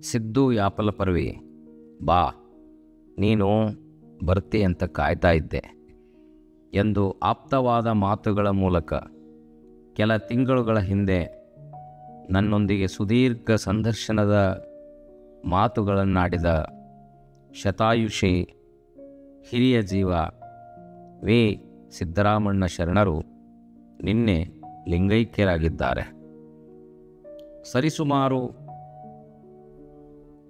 ಸಿದ್ದು ಯಾಪಲಪರ್ವಿ, ಬಾ, ನೀನು ಬರ್ತಿ ಅಂತ ಕಾಯ್ತಾ ಇದ್ದೆ ಎಂದು ಆಪ್ತವಾದ ಮಾತುಗಳ ಮೂಲಕ ಕೆಲ ತಿಂಗಳುಗಳ ಹಿಂದೆ ನನ್ನೊಂದಿಗೆ ಸುದೀರ್ಘ ಸಂದರ್ಶನದ ಮಾತುಗಳನ್ನಾಡಿದ ಶತಾಯುಷಿ ಹಿರಿಯ ಜೀವ ವಿ ಸಿದ್ದರಾಮಣ್ಣ ಶರಣರು ನಿನ್ನೆ ಲಿಂಗೈಕ್ಯರಾಗಿದ್ದಾರೆ. ಸರಿಸುಮಾರು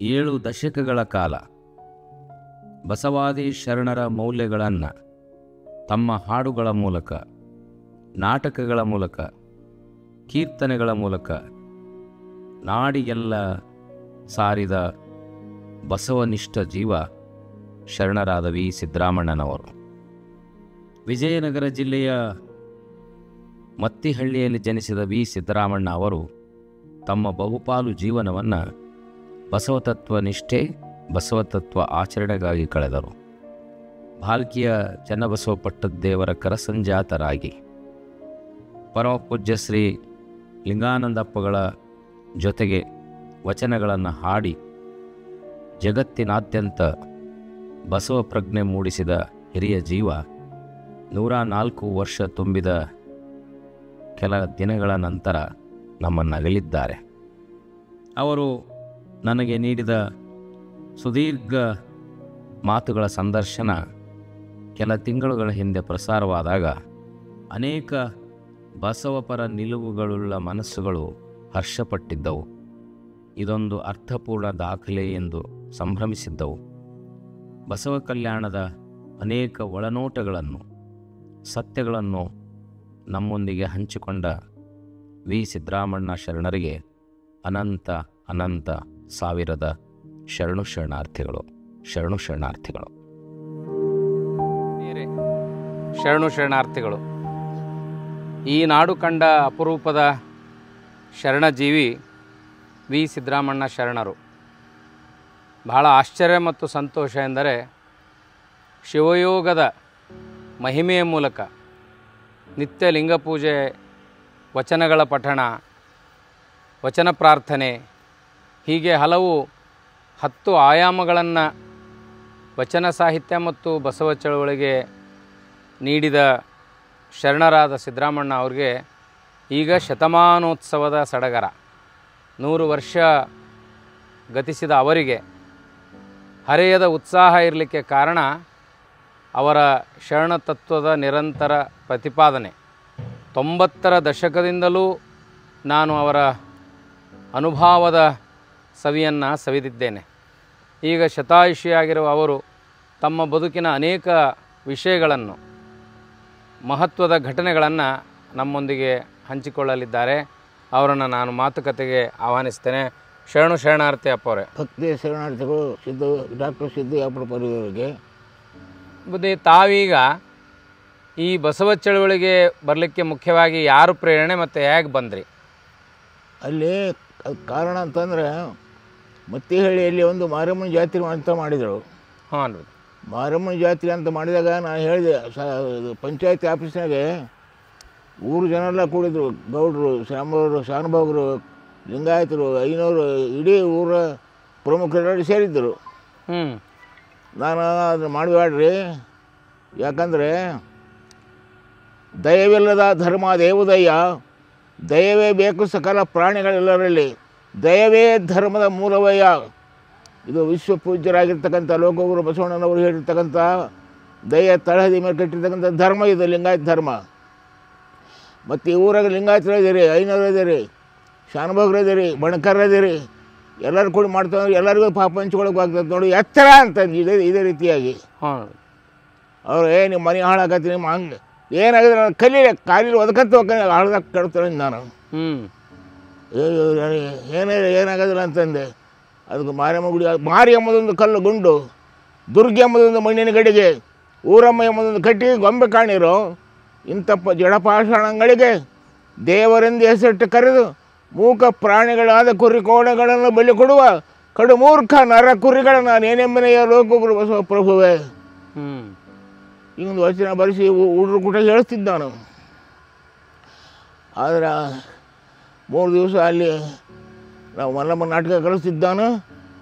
7 ದಶಕಗಳ ಕಾಲ ಬಸವಾದಿ ಶರಣರ ಮೌಲ್ಯಗಳನ್ನು ತಮ್ಮ ಹಾಡುಗಳ ಮೂಲಕ, ನಾಟಕಗಳ ಮೂಲಕ, ಕೀರ್ತನೆಗಳ ಮೂಲಕ ನಾಡಿಗೆಲ್ಲ ಸಾರಿದ ಬಸವನಿಷ್ಠ ಜೀವ ಶರಣರಾದ ವಿ ಸಿದ್ದರಾಮಣ್ಣನವರು. ವಿಜಯನಗರ ಜಿಲ್ಲೆಯ ಮತ್ತಿಹಳ್ಳಿಯಲ್ಲಿ ಜನಿಸಿದ ವಿ ಸಿದ್ದರಾಮಣ್ಣ ಅವರು ತಮ್ಮ ಬಹುಪಾಲು ಜೀವನವನ್ನು ಬಸವತತ್ವ ನಿಷ್ಠೆ, ಬಸವತತ್ವ ಆಚರಣೆಗಾಗಿ ಕಳೆದರು. ಭಾಲ್ಕಿಯ ಚನ್ನಬಸವ ಪಟ್ಟದ್ದೇವರ ಕರಸಂಜಾತರಾಗಿ ಪರಮಪೂಜ್ಯ ಶ್ರೀ ಲಿಂಗಾನಂದಪ್ಪಗಳ ಜೊತೆಗೆ ವಚನಗಳನ್ನು ಹಾಡಿ ಜಗತ್ತಿನಾದ್ಯಂತ ಬಸವ ಪ್ರಜ್ಞೆ ಮೂಡಿಸಿದ ಹಿರಿಯ ಜೀವ 104 ವರ್ಷ ತುಂಬಿದ ಕೆಲ ದಿನಗಳ ನಂತರ ನಮ್ಮನ್ನಗಲಿದ್ದಾರೆ. ಅವರು ನನಗೆ ನೀಡಿದ ಸುದೀರ್ಘ ಮಾತುಗಳ ಸಂದರ್ಶನ ಕೆಲ ತಿಂಗಳುಗಳ ಹಿಂದೆ ಪ್ರಸಾರವಾದಾಗ ಅನೇಕ ಬಸವಪರ ನಿಲುವುಗಳುಳ್ಳ ಮನಸ್ಸುಗಳು ಹರ್ಷಪಟ್ಟಿದ್ದವು. ಇದೊಂದು ಅರ್ಥಪೂರ್ಣ ದಾಖಲೆ ಎಂದು ಸಂಭ್ರಮಿಸಿದ್ದವು. ಬಸವ ಕಲ್ಯಾಣದ ಅನೇಕ ಒಳನೋಟಗಳನ್ನು, ಸತ್ಯಗಳನ್ನು ನಮ್ಮೊಂದಿಗೆ ಹಂಚಿಕೊಂಡ ವಿ ಸಿದ್ದರಾಮಣ್ಣ ಶರಣರಿಗೆ ಅನಂತ ಅನಂತ ಸಾವಿರದ ಶರಣು ಶರಣಾರ್ಥಿಗಳು. ಶರಣು ಶರಣಾರ್ಥಿಗಳು. ಈ ನಾಡು ಕಂಡ ಅಪರೂಪದ ಶರಣಜೀವಿ ವಿ ಸಿದ್ದರಾಮಣ್ಣ ಶರಣರು. ಬಹಳ ಆಶ್ಚರ್ಯ ಮತ್ತು ಸಂತೋಷ ಎಂದರೆ ಶಿವಯೋಗದ ಮಹಿಮೆಯ ಮೂಲಕ ನಿತ್ಯ ಲಿಂಗಪೂಜೆ, ವಚನಗಳ ಪಠಣ, ವಚನ ಪ್ರಾರ್ಥನೆ, ಹೀಗೆ ಹಲವು 10 ಆಯಾಮಗಳನ್ನು ವಚನ ಸಾಹಿತ್ಯ ಮತ್ತು ಬಸವ ಚಳವಳಿಗೆ ನೀಡಿದ ಶರಣರಾದ ಸಿದ್ದರಾಮಣ್ಣ ಅವ್ರಿಗೆ ಈಗ ಶತಮಾನೋತ್ಸವದ ಸಡಗರ. 100 ವರ್ಷ ಗತಿಸಿದ ಅವರಿಗೆ ಹರೆಯದ ಉತ್ಸಾಹ ಇರಲಿಕ್ಕೆ ಕಾರಣ ಅವರ ಶರಣ ತತ್ವದ ನಿರಂತರ ಪ್ರತಿಪಾದನೆ. 90ರ ದಶಕದಿಂದಲೂ ನಾನು ಅವರ ಅನುಭವದ ಸವಿಯನ್ನು ಸವಿದಿದ್ದೇನೆ. ಈಗ ಶತಾಯುಷಿಯಾಗಿರುವ ಅವರು ತಮ್ಮ ಬದುಕಿನ ಅನೇಕ ವಿಷಯಗಳನ್ನು, ಮಹತ್ವದ ಘಟನೆಗಳನ್ನು ನಮ್ಮೊಂದಿಗೆ ಹಂಚಿಕೊಳ್ಳಲಿದ್ದಾರೆ. ಅವರನ್ನು ನಾನು ಮಾತುಕತೆಗೆ ಆಹ್ವಾನಿಸ್ತೇನೆ. ಶರಣು ಶರಣಾರ್ಥಿ ಅಪ್ಪವರೇ. ಭಕ್ತಿ ಶರಣಾರ್ಥಿಗಳು ಡಾಕ್ಟರ್ ಸಿದ್ದು ಯಾಪಲಪರ್ವಿಯವರಿಗೆ. ಬುದ್ಧಿ, ತಾವೀಗ ಈ ಬಸವ ಚಳವಳಿಗೆ ಬರಲಿಕ್ಕೆ ಮುಖ್ಯವಾಗಿ ಯಾರು ಪ್ರೇರಣೆ ಮತ್ತು ಹೇಗೆ ಬಂದ್ರಿ? ಅಲ್ಲಿ ಕಾರಣ ಅಂತಂದರೆ ಮತ್ತಿಹಳ್ಳಿಯಲ್ಲಿ ಒಂದು ಮಾರಮ್ಮನ ಜಾತ್ರೆ ಅಂತ ಮಾಡಿದರು. ಹಾಂ ರೀ. ಮಾರಮ್ಮನ ಜಾತ್ರೆ ಅಂತ ಮಾಡಿದಾಗ ನಾನು ಹೇಳಿದೆ, ಪಂಚಾಯತಿ ಆಫೀಸ್ನಾಗೆ ಊರು ಜನ ಎಲ್ಲ ಕೂಡಿದ್ರು. ಗೌಡರು, ಶ್ಯಾಮವರು, ಶಾನುಭಾಗರು, ಲಿಂಗಾಯತರು, ಐನೂರು, ಇಡೀ ಊರ ಪ್ರಮುಖರೆಲ್ಲ ಸೇರಿದ್ದರು. ನಾನು ಅದನ್ನು ಮಾಡಬೇಡ್ರಿ, ಯಾಕಂದರೆ ದಯವಿಲ್ಲದ ಧರ್ಮ ದೇವುದಯ್ಯ, ದಯವೇ ಬೇಕು ಸಕಲ ಪ್ರಾಣಿಗಳೆಲ್ಲರಲ್ಲಿ, ದಯವೇ ಧರ್ಮದ ಮೂಲವಯ್ಯ. ಇದು ವಿಶ್ವಪೂಜ್ಯರಾಗಿರ್ತಕ್ಕಂಥ ಲೋಕಗುರು ಬಸವಣ್ಣನವರು ಹೇಳಿರ್ತಕ್ಕಂಥ ದಯ ತಳಹದಿ ಮೇಲೆ ಕಟ್ಟಿರ್ತಕ್ಕಂಥ ಧರ್ಮ ಇದು, ಲಿಂಗಾಯತ ಧರ್ಮ. ಮತ್ತು ಈ ಊರಾಗ ಲಿಂಗಾಯತರು ಇದ್ದೀರಿ, ಐನೂರು ಇದ್ದೀರಿ, ಶಾನುಭಾಗರು ಇದ್ದೀರಿ, ಬಣಕರ್ ಇದ್ದೀರಿ, ಎಲ್ಲರೂ ಕೂಡ ಮಾಡ್ತಾರೆ. ಎಲ್ಲರಿಗೂ ಪಾಪ ಹಂಚ್ಕೊಳಕ್ಕೆ ಆಗ್ತದೆ ನೋಡಿ, ಎತ್ತರ ಅಂತ ಇದೇ ರೀತಿಯಾಗಿ ಅವರು ನಿಮ್ಮ ಮನೆ ಹಾಳಾಗತ್ತೀನಿ, ನಿಮ್ಮ ಹಂಗೆ ಏನಾಗಿದೆ ನಾನು ಕಲೀಲಿ ಕಾಲಿಲಿ ಒದಕಂತ ಹಾಳ್ದಾಗ ಕೆಡ್ತಾನೆ ನಾನು. ಏನಾಗೋದಿಲ್ಲ ಅಂತಂದೆ. ಅದಕ್ಕೆ ಮಾರಿಯಮ್ಮ ಗುಡಿ, ಮಾರಿ ಎಂಬುದೊಂದು ಕಲ್ಲು ಗುಂಡು, ದುರ್ಗೆ ಎಂಬುದೊಂದು ಮಣ್ಣಿನ ಗಡಿಗೆ, ಊರಮ್ಮ ಎಂಬುದೊಂದು ಕಟ್ಟಿ ಗೊಂಬೆ ಕಾಣಿರೋ ಇಂಥ ಜಡಪಾಷಾಣಗಳಿಗೆ ದೇವರೆಂದು ಹೆಸರಿಟ್ಟು ಕರೆದು ಮೂಕ ಪ್ರಾಣಿಗಳಾದ ಕುರಿ ಕೋಣಗಳನ್ನು ಬಲಿ ಕೊಡುವ ಕಡು ಮೂರ್ಖ ನರ ಕುರಿಗಳ ನಾನು ಏನೆಂಬನೆಯ ಲೋಕಗುರು ಬಸವ ಪ್ರಭುವೇ. ಹಿಂಗೊಂದು ವಚನ ಬರೆಸಿ ಹುಡುಗರು ಕೂಡ ಹೇಳ್ತಿದ್ದ ನಾನು. ಆದರೆ 3 ದಿವಸ ಅಲ್ಲಿ ನಾವು ಮಲ್ಲಮ್ಮ ನಾಟಕ ಕಳಿಸ್ತಿದ್ದಾನು.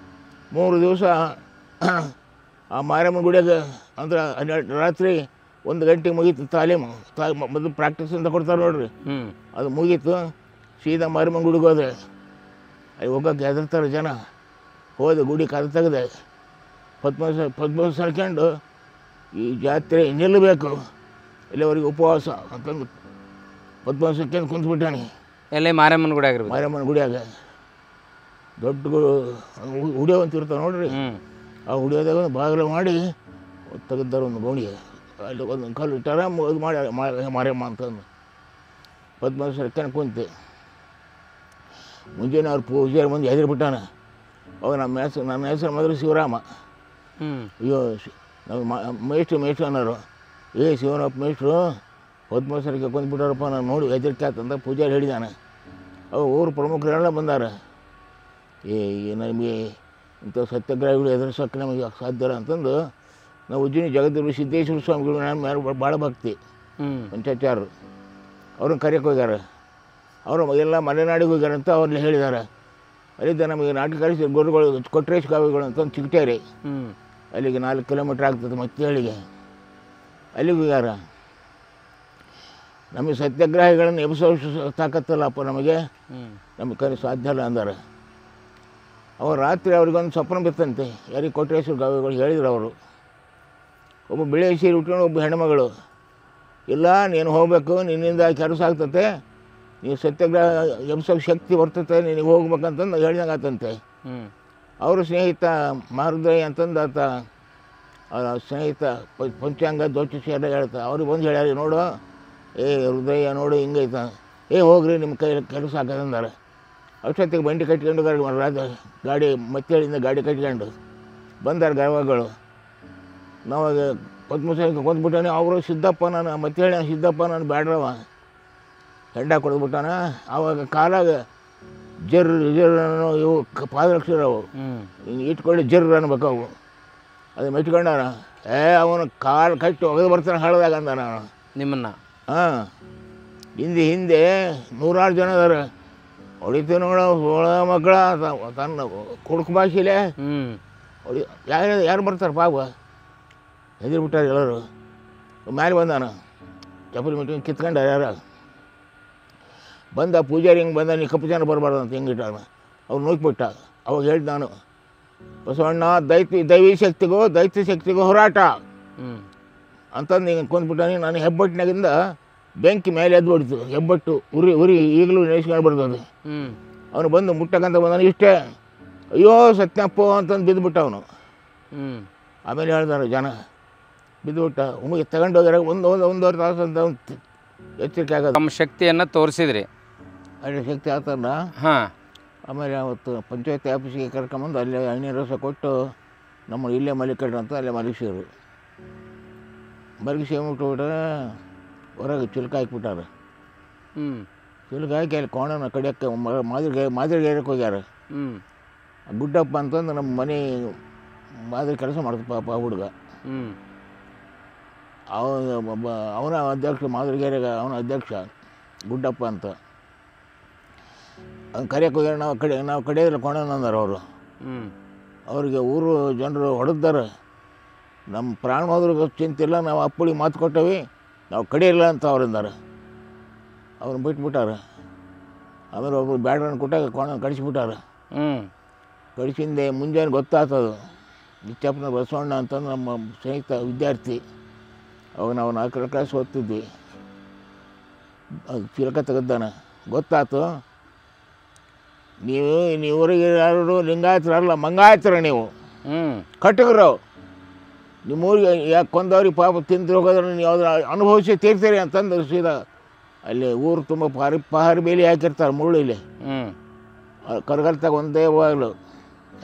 3 ದಿವಸ ಆ ಮಾರಮ್ಮನ ಗುಡಿಯಾಗ ಅಂದ್ರೆ ರಾತ್ರಿ 1 ಗಂಟೆಗೆ ಮುಗೀತು ತಾಲೀಮು. ಮೊದಲು ಪ್ರಾಕ್ಟೀಸ್ ಅಂತ ಕೊಡ್ತಾರೆ ನೋಡ್ರಿ, ಅದು ಮುಗೀತು. ಸೀದಾ ಮಾರಮ್ಮನ ಗುಡಿಗೆ ಹೋದೆ. ಅಲ್ಲಿ ಹೋಗೋಕೆ ಹೆದರ್ತಾರೆ ಜನ. ಹೋದೆ, ಗುಡಿ ಕದ ತೆಗೆದೆ, ಪದ್ಮ ಸರ್ಕೊಂಡು ಈ ಜಾತ್ರೆ ನಿಲ್ಲಬೇಕು, ಇಲ್ಲಿವರೆಗೆ ಉಪವಾಸ ಅಂತಂದು ಪದ್ಮ ಸರ್ಕೊಂಡು ಕುಂತ್ಬಿಟ್ಟಾನೆ. ಎಲ್ಲೇ ಮಾರಮ್ಮನ ಗುಡಿ ಆಗಿರ್ಬೋದು. ಮಾರಮ್ಮನ ಗುಡಿಯಾಗ ದೊಡ್ಡ ಹುಡಿಯೋ ಅಂತ ಇರ್ತಾವೆ ನೋಡ್ರಿ, ಆ ಹುಡಿಯೋದಾಗ ಒಂದು ಬಾಗಿಲು ಮಾಡಿ ತೆಗೆದಾರ ಒಂದು ಗೋಣಿಗೆ. ಅಲ್ಲಿ ಒಂದು ಕಲ್ಲು ಇಟ್ಟಾರ, ಇದು ಮಾಡಿ ಮಾರಮ್ಮ ಅಂತಂದು ಪದ್ಮ ಸರ್ಕೊಂಡು ಕುಂತೆ. ಮುಂಜಾನೆ ಅವ್ರು ಪೂಜಾರಿ ಮುಂದೆ ಹೆದರ್ಬಿಟ್ಟಾನ. ಅವಾಗ ನನ್ನ ಹೆಸರು ಮೊದಲು ಶಿವರಾಮ. ಅಯ್ಯೋ ನಾವು ಮೇಷ್ಟ್ರು ಅನ್ನೋರು, ಶಿವನಪ್ಪ ಮೇಷ್ಟ್ರು ಪದ್ಮಸರಿಗೆ ಕೊಂದ್ಬಿಟ್ಟಾರಪ್ಪ, ನಾನು ನೋಡಿ ಹೆದರಿಕೆ ಆತಂದ ಪೂಜಾರಿ ಹೇಳಿದಾನೆ. ಅವು ಊರು ಪ್ರಮುಖರೆಲ್ಲ ಬಂದಾರ. ನಮಗೆ ಇಂಥ ಸತ್ಯಾಗ್ರಹಿಗಳು ಎದುರಿಸೋಕೆ ನಮಗೆ ಸಾಧ್ಯ ಇಲ್ಲ ಅಂತಂದು ನಾವು ಉಜ್ಜಿನಿ ಜಗದ್ಗುರು ಸಿದ್ದೇಶ್ವರ ಸ್ವಾಮಿಗಳು ನಾನು ಯಾರು ಭಾಳ ಭಕ್ತಿ ಪಂಚಾಚಾರರು ಅವ್ರನ್ನ ಕರೆಯೋಕೆ ಹೋಗ್ಯಾರ. ಅವರು ಎಲ್ಲ ಮಲೆನಾಡಿಗೆ ಹೋಗ್ಯಾರ ಅಂತ ಅವ್ರಲ್ಲಿ ಹೇಳಿದ್ದಾರೆ. ಅಲ್ಲಿದ್ದ ನಮಗೆ ನಾಟಕ ಕಳಿಸಿ ಗುರುಗಳು ಕೊಟ್ರೇಶ್ ಕಾವಿಗಳು ಅಂತಂದು ಚಿಗಟೇರಿ, ಅಲ್ಲಿಗೆ 4 ಕಿಲೋಮೀಟ್ರ್ ಆಗ್ತದೆ ಮತ್ತೇಳಿಗೆ. ಅಲ್ಲಿಗೆ ಹೋಗ್ಯಾರ. ನಮಗೆ ಸತ್ಯಾಗ್ರಹಿಗಳನ್ನು ಎಬ್ಸೋ ತಾಕತ್ತಲ್ಲಪ್ಪ, ನಮಗೆ ಕರೆ ಸಾಧ್ಯ ಇಲ್ಲ ಅಂದಾರೆ. ಅವ್ರು ರಾತ್ರಿ ಅವ್ರಿಗೊಂದು ಸ್ವಪ್ನ ಬಿತ್ತಂತೆ. ಯಾರಿಗೆ ಕೊಟ್ರೇಶ್ವರ ಗಾವಿಗಳು ಹೇಳಿದ್ರು ಅವರು. ಒಬ್ಬ ಬಿಳಿ ಸೀರೆ ಉಟ್ಕೊಂಡು ಒಬ್ಬ ಹೆಣ್ಮಗಳು, ಇಲ್ಲ ನೀನು ಹೋಗಬೇಕು, ನಿನ್ನಿಂದ ಕೆಲಸ ಆಗ್ತತೆ, ನೀವು ಸತ್ಯಾಗ್ರಹ ಎಬ್ಸೋಕ್ಕೆ ಶಕ್ತಿ ಬರ್ತತೆ, ನಿನಗೆ ಹೋಗ್ಬೇಕಂತಂದು ಹೇಳಿದಂಗೆ ಆತಂತೆ. ಅವರು ಸ್ನೇಹಿತ ಮಾರುದ್ರಯ್ಯ ಅಂತಂದು ಆತ ಸ್ನೇಹಿತ ಪಂಚಾಂಗ ಜ್ಯೋತಿಷಿ ಎಲ್ಲ ಹೇಳ್ತಾ ಅವ್ರಿಗೆ ಬಂದು ಹೇಳ್ಯಾರ, ನೋಡು ಹೃದಯ ನೋಡು ಹಿಂಗೈತ, ಹೋಗ್ರಿ ನಿಮ್ಮ ಕೈ ಕೆಲಸ ಹಾಕೋದಂದಾರೆ. ಅಷ್ಟೊತ್ತಿಗೆ ಬಂಡಿ ಕಟ್ಕೊಂಡು ಗಾಡಿ ಮತ್ತೇಳಿಂದ ಗಾಡಿ ಕಟ್ಕೊಂಡು ಬಂದಾರ ಗರ್ವಗಳು. ನಾವಾಗ ಪದ್ಮಸೇನ ಕೊಂದ್ಬಿಟ್ಟಾನೆ. ಅವರು ಸಿದ್ದಪ್ಪ ನಾನು ಮತ್ತೇಳಿ ಸಿದ್ದಪ್ಪ ನಾನು ಬ್ಯಾಡ್ರವ ಹೆಂಡ ಕೊಡ್ಬಿಟ್ಟಾನ. ಆವಾಗ ಕಾಲಾಗ ಜರ್ರನ್ನು ಇವು ಪಾದರಕ್ಷರ ಅವು ಇಟ್ಕೊಳ್ಳಿ ಜರ್ರ ಅನ್ಬೇಕು ಅವು. ಅದು ಮೆಟ್ಕೊಂಡಾನ. ಅವನು ಕಾಲು ಕಟ್ಟಿ ಒಗೆದು ಬರ್ತಾನೆ ಹಳದಾಗ ಅಂದ ನಾನು ನಿಮ್ಮನ್ನು. ಹಾಂ, ಹಿಂದೆ 100 ಜನ ಅದಾರ. ಹೊಡಿತೀವಿ ನೋಡ ಮಕ್ಕಳ ತನ್ನ ಕುಡುಕು ಭಾಷೆಲೆ ಹೊಡಿ ಯಾರು ಬರ್ತಾರೆ ಪಾಪ, ಹೆದರ್ಬಿಟ್ಟಾರೆ ಎಲ್ಲರು. ಮೇಲೆ ಬಂದಾನ, ಚಪ್ಪಲಿ ಮಿಟ್ಟಿ ಕಿತ್ಕೊಂಡ ಯಾರು ಬಂದ. ಪೂಜಾರಿ ಹಿಂಗೆ ಬಂದ, ನೀ ಕಪ್ಪು ಜನ ಬರಬಾರ್ದು ಅಂತ ಹಿಂಗೆ ಇಟ್ಟಾನ. ಅವ್ರು ನೂಕ್ಬಿಟ್ಟ. ಅವಾಗ ಹೇಳ್ದ ನಾನು, ಬಸವಣ್ಣ ದೈವಿ ಶಕ್ತಿಗೂ ಹೋರಾಟ ಅಂತಂದು ಹಿಂಗೆ ಕೊಂದ್ಬಿಟ್ಟಾನೆ. ನಾನು ಹೆಬ್ಬಟ್ಟಿನಾಗಿಂದ ಬೆಂಕಿ ಮೇಲೆ ಎದ್ದು ಹೊಡಿತು. ಹೆಬ್ಬಟ್ಟು ಉರಿ ಈಗಲೂ ನೆನೆಸ್ಕೊಂಡು ಬರ್ತದೆ. ಅವನು ಬಂದು ಮುಟ್ಟಕ್ಕಂತ ಬಂದಾನೆ. ಇಷ್ಟೇ, ಅಯ್ಯೋ ಸತ್ಯಪ್ಪ ಅಂತಂದು ಬಿದ್ದುಬಿಟ್ಟ ಅವನು. ಆಮೇಲೆ ಹೇಳ್ದಾರೆ ಜನ, ಬಿದ್ದುಬಿಟ್ಟ. ಉಮಗೆ ತಗೊಂಡು ಹೋಗ್ಯಾರ. ಒಂದೂವರೆ ತಾಸು ಅಂತ ಎಚ್ಚರಿಕೆ ಆಗೋದು. ನಮ್ಮ ಶಕ್ತಿಯನ್ನು ತೋರಿಸಿದ್ರಿ, ಅದೇ ಶಕ್ತಿ ಆಗ್ತಲ್ಲ. ಹಾಂ. ಆಮೇಲೆ ಅವತ್ತು ಪಂಚಾಯತಿ ಆಫೀಸಿಗೆ ಕರ್ಕೊಂಬಂದು ಅಲ್ಲೇ ಎಣ್ಣೆ ರಸ ಕೊಟ್ಟು ನಮ್ಮ ಇಲ್ಲೇ ಮಲಿಕಡ್ರು ಅಂತ ಅಲ್ಲೇ ಮಲಗಿಸಿದ್ರು. ಮಲಗಿಸಿ ಮುಟ್ಬಿಟ್ರೆ ಹೊರಗೆ ಚಿಲ್ಕ ಹಾಕಿಬಿಟ್ಟಾರೆ. ಚಿಲ್ಕ ಹಾಕಿ ಅಲ್ಲಿ ಕೋಣನ ಕಡಿಯೋಕ್ಕೆ ಮಾದಿರಿಗೇರಕ್ಕೆ ಹೋಗ್ಯಾರ. ಗುಡ್ಡಪ್ಪ ಅಂತಂದು ನಮ್ಮ ಮನೆ ಮಾದರಿ ಕೆಲಸ ಮಾಡ್ತಪ್ಪ ಪಾಪ ಹುಡುಗ. ಅವನ ಅಧ್ಯಕ್ಷ ಮಾದರಿಗೇರೆಗೆ, ಅವನ ಅಧ್ಯಕ್ಷ ಗುಡ್ಡಪ್ಪ ಅಂತ. ಅವ್ನು ಕರೆಯೋಕೆ ಹೋಗ್ಯಾರ. ನಾವು ಕಡಿಯೋದಿಲ್ಲ ಕೋಣನ ಅಂದಾರೆ ಅವರು. ಅವರಿಗೆ ಊರು ಜನರು ಹೊಡೆದಾರೆ. ನಮ್ಮ ಪ್ರಾಣ ಹೋದ್ರಿಗೆ ಚಿಂತಿಲ್ಲ, ನಾವು ಅಪ್ಪಳಿ ಮಾತು ಕೊಟ್ಟವಿ, ನಾವು ಕಡಿಯಿಲ್ಲ ಅಂತ ಅವ್ರಿಂದಾರೆ. ಅವ್ರನ್ನ ಬಿಟ್ಬಿಟ್ಟಾರೆ. ಆಮೇಲೆ ಒಬ್ಬರು ಬ್ಯಾಡ್ರನ್ನ ಕೊಟ್ಟಾಗ ಕೋಣ ಕಳಿಸ್ಬಿಟ್ಟಾರೆ. ಕಳಿಸಿಂದೆ ಮುಂಜಾನೆ ಗೊತ್ತಾಗ್ತದು. ನಿಚ್ಚಪ್ಪನ ಬಸವಣ್ಣ ಅಂತಂದು ನಮ್ಮ ಸ್ನೇಹಿತ ವಿದ್ಯಾರ್ಥಿ. ಅವಾಗ ನಾವು 4ನೇ ಕ್ಲಾಸ್ ಓದ್ತಿದ್ವಿ. ಅದು ಚಿಲಕ ತೆಗೆದಾನ. ಗೊತ್ತಾಯ್ತು, ನೀವೂರಿಗೆ ಯಾರು ಲಿಂಗಾಯತರಲ್ಲ, ಮಂಗಾಯತರ ನೀವು ಕಟ್ಟಗರು. ನಿಮ್ಮೂರಿಗೆ ಯಾಕೆ ಕೊಂದವ್ರಿಗೆ ಪಾಪ ತಿಂದು ಹೋಗೋದ್ರೆ ನೀವು ಯಾವ್ದು ಅನುಭವಿಸಿ ತೀರ್ತೀರಿ ಅಂತಂದು ಸೀದಾ ಅಲ್ಲಿ ಊರು ತುಂಬ ಪಹಾರಿ ಬೇಲಿ ಹಾಕಿರ್ತಾರೆ ಮುಳ್ಳಿಲಿ. ಕರ್ಗಲ್ತಾಗ ಒಂದೇ ಹೋಗ್ಲು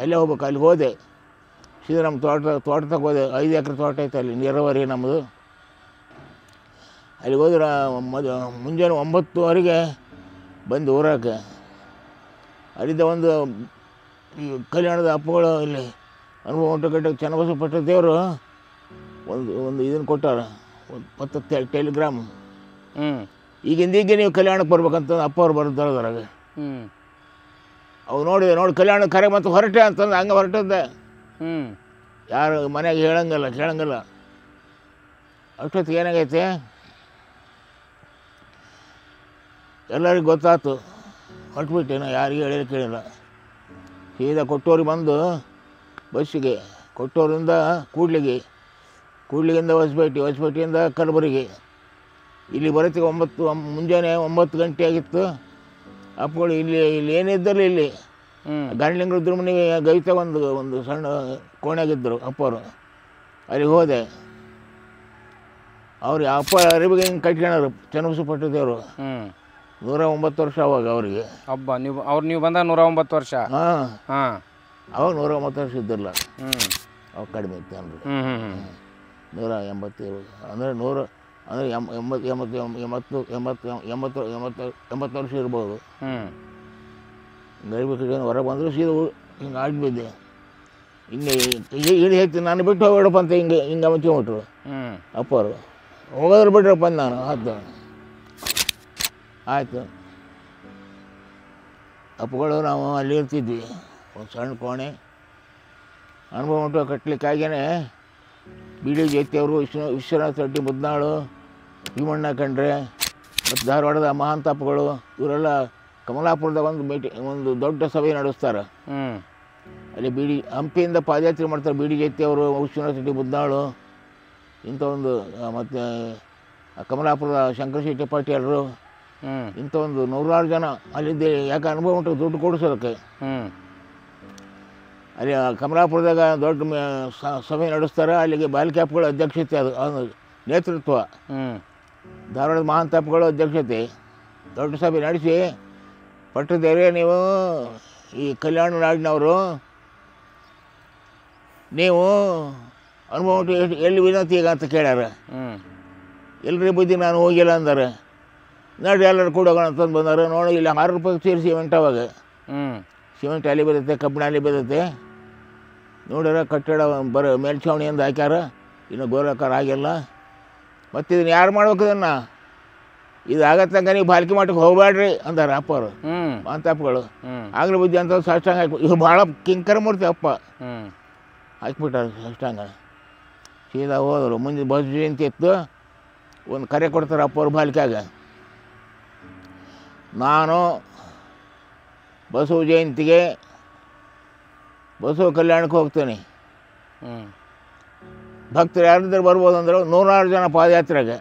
ಅಲ್ಲೇ ಹೋಗ್ಬೇಕು. ಅಲ್ಲಿ ಹೋದೆ ಸೀದಾ ನಮ್ಮ ತೋಟದಾಗ ಹೋದೆ. 5 ಎಕರೆ ತೋಟ ಐತೆ ಅಲ್ಲಿ, ನೀರಾವರಿ ನಮ್ಮದು. ಅಲ್ಲಿ ಹೋದ್ರೆ ಮುಂಜಾನೆ 9:30ಗೆ ಬಂದು ಊರಕ್ಕೆ. ಅಲ್ಲಿದ್ದ ಒಂದು ಈ ಕಲ್ಯಾಣದ ಅಪ್ಪಗಳು ಇಲ್ಲಿ ಅನುಭವ ಉಂಟುಕಟ್ಟಕ್ಕೆ ಚನ್ನಬಸವ ಪಟ್ಟ ದೇವರು ಒಂದು ಇದನ್ನು ಕೊಟ್ಟಾರ, ಒಂದು 10 ಟೆಲಿಗ್ರಾಮ್. ಈಗಿಂದ ನೀವು ಕಲ್ಯಾಣಕ್ಕೆ ಬರ್ಬೇಕಂತ ಅಪ್ಪ ಅವ್ರು ಬರೋದ್ರಾಗ. ಅವು ನೋಡಿ ಕಲ್ಯಾಣ ಕರೆ ಮತ್ತು ಹೊರಟೆ ಅಂತಂದು ಹಂಗೆ ಹೊರಟದ್ದೆ. ಹ್ಞೂ ಯಾರು ಮನೆಗೆ ಕೇಳಂಗಿಲ್ಲ. ಅಷ್ಟೊತ್ತಿಗೆ ಏನಾಗೈತೆ, ಎಲ್ಲರಿಗೂ ಗೊತ್ತಾಯ್ತು. ಹೊರಟ್ಬಿಟ್ಟೇನೋ, ಯಾರಿಗೂ ಹೇಳಿಲ್ಲ ಕೇಳಿಲ್ಲ. ಸೀದಾ ಕೊಟ್ಟೂರಿಗೆ ಬಂದು ಬಸ್ಸಿಗೆ, ಕೊಟ್ಟೂರಿಂದ ಕೂಡ್ಲಿಗಿಂದ ಹೊಸಪೇಟೆಯಿಂದ ಕಲಬುರಗಿ. ಇಲ್ಲಿ ಬರೋತ್ತಿಗೆ ಮುಂಜಾನೆ 9 ಗಂಟೆ ಆಗಿತ್ತು. ಅಪ್ಪಗಳು ಇಲ್ಲಿ ಏನಿದ್ದರು, ಇಲ್ಲಿ ಗಂಡ್ಲಿಂಗ ರುದ್ರಮನಿಗೆ ಗವಿತ ಒಂದು ಸಣ್ಣ ಕೋಣೆಗಿದ್ದರು ಅಪ್ಪವರು. ಅಲ್ಲಿ ಹೋದೆ. ಅವ್ರಿಗೆ ಅಪ್ಪ ಅರಿವಿಗೆ ಹಿಂಗೆ ಕಟ್ಕೊಳರು ಚನ್ನಬಸವ ಪಟ್ಟದೇವರು. 109 ವರ್ಷ ಅವಾಗ ಅವ್ರಿಗೆ. ಹಬ್ಬ ನೀವು ಬಂದಾಗ 109 ವರ್ಷ. ಹಾಂ ಅವಾಗ 109 ವರ್ಷ ಇದ್ದಿರಲ್ಲ, ಅವಾಗ ಕಡಿಮೆ ಇತ್ತು ಅಂದ್ರೆ 187 ಅಂದರೆ 80 ವರ್ಷ ಇರ್ಬೋದು. ಗರಿಬಿ ಹೊರಗೆ ಬಂದರು, ಸೀದಾ ಹಿಂಗೆ ಆಡ್ಬಿದ್ದೆ. ಹಿಂಗೆ ಇಳಿ ಹೆಚ್ಚು ನಾನು ಬಿಟ್ಟು ಹೋಗ್ಬೇಡಪ್ಪ ಅಂತ ಹಿಂಗೆ ಮುಚ್ಕೊಂಬಿಟ್ರು ಅಪ್ಪವರು. ಹೋಗೋದ್ರ ಬಿಟ್ರಪ್ಪ ಅಂದ ನಾನು. ಆಯಿತು. ಅಪ್ಪಗಳು ನಾವು ಅಲ್ಲಿ ಇರ್ತಿದ್ವಿ, ಒಂದು ಸಣ್ಣ ಕೋಣೆ. ಅನುಭವ ಉಂಟು ಕಟ್ಟಲಿಕ್ಕಾಗೇ ಬಿ ಡಿ ಜೈತಿಯವರು, ವಿಶ್ವನಾಥ ರೆಡ್ಡಿ ಮುದ್ನಾಳು, ಭೀಮಣ್ಣ ಖಂಡ್ರೆ ಮತ್ತು ಧಾರವಾಡದ ಮಹಾಂತ ಅಪ್ಪಗಳು ಇವರೆಲ್ಲ ಕಮಲಾಪುರದಾಗ ಒಂದು ದೊಡ್ಡ ಸಭೆ ನಡೆಸ್ತಾರೆ. ಅಲ್ಲಿ ಹಂಪಿಯಿಂದ ಪಾದಯಾತ್ರೆ ಮಾಡ್ತಾರೆ ಬಿ ಡಿ ಜೈತಿಯವರು, ವಿಶ್ವನಾಥ ರೆಡ್ಡಿ ಮುದ್ನಾಳು ಇಂಥ ಒಂದು, ಮತ್ತು ಕಮಲಾಪುರದ ಶಂಕರಶೆಟ್ಟಿ ಪಾಟೀಲರು, ಇಂಥ ಒಂದು 100 ಜನ ಅಲ್ಲಿದ್ದೆ. ಯಾಕೆ ಅನುಭವ ಉಂಟು ದುಡ್ಡು ಕೊಡಿಸೋದಕ್ಕೆ. ಅಲ್ಲಿ ಕಮಲಾಪುರದಾಗ ದೊಡ್ಡ ಸಭೆ ನಡೆಸ್ತಾರೆ. ಅಲ್ಲಿಗೆ ಬಾಲಿಕಾಪ್ಗಳ ಅಧ್ಯಕ್ಷತೆ, ಅದು ನೇತೃತ್ವ. ಧಾರವಾಡದ ಮಹಾಂತಾಪಗಳು ಅಧ್ಯಕ್ಷತೆ. ದೊಡ್ಡ ಸಭೆ ನಡೆಸಿ, ಪಟ್ಟದೇವರೇ ನೀವು ಈ ಕಲ್ಯಾಣ ನಾಡಿನವರು, ನೀವು ಅನುಭವ ಉಂಟು ಎಲ್ಲಿ ವಿನಂತಿ ಈಗ ಅಂತ ಕೇಳ್ಯಾರ. ಎಲ್ರಿ ಬುದ್ಧಿ ನಾನು ಹೋಗಿಲ್ಲ ಅಂದಾರೆ. ನೋಡಿ ಎಲ್ಲರೂ ಕೂಡ ಹೋಗೋಣ ಅಂತಂದು ಬಂದಾರ. ನೋಡಿ ಇಲ್ಲಿ 6 ರೂಪಾಯಿಗೆ ಸೇರಿ ಸಿಮೆಂಟ್. ಅವಾಗ ಸಿಮೆಂಟ್ ಅಲ್ಲಿ ಬರುತ್ತೆ, ಕಬ್ಬಿಣ ಅಲ್ಲಿ ಬರುತ್ತೆ. ನೋಡ್ಯಾರ ಕಟ್ಟಡ ಮೇಲ್ಛಾವಣಿಯಿಂದ ಹಾಕ್ಯಾರ, ಇನ್ನು ಗೋಲಾಕಾರ ಆಗಿಲ್ಲ. ಮತ್ತು ಇದನ್ನು ಯಾರು ಮಾಡ್ಬೇಕು, ಇದನ್ನು ಇದು ಆಗತ್ತಂಗ ನೀವು ಬಾಲ್ಕಿ ಮಠಕ್ಕೆ ಹೋಗಬೇಡ್ರಿ ಅಂದಾರ ಅಪ್ಪವರು, ಮಾಂತಪ್ಪಗಳು. ಆಗಲಿ ಬುದ್ಧಿ ಅಂತ ಸಾಷ್ಟಾಂಗ ಹಾಕಿ, ಇವು ಭಾಳ ಕಿಂಕರ ಮೂರ್ತಿ ಅಪ್ಪ ಹಾಕ್ಬಿಟ್ಟಾರ ಸಾಷ್ಟಾಂಗ. ಸೀದಾ ಹೋದರು. ಮುಂದೆ ಬಸ್ ಜಯಂತಿ ಇತ್ತು, ಒಂದು ಕರೆ ಕೊಡ್ತಾರೆ ಅಪ್ಪವ್ರು ಬಾಲ್ಕ್ಯಾಗ. ನಾನು ಬಸವ ಜಯಂತಿಗೆ ಬಸವ ಕಲ್ಯಾಣಕ್ಕೆ ಹೋಗ್ತೇನೆ, ಭಕ್ತರು ಯಾರಿದ್ದರು ಬರ್ಬೋದು ಅಂದ್ರೆ 106 ಜನ ಪಾದಯಾತ್ರೆಗೆ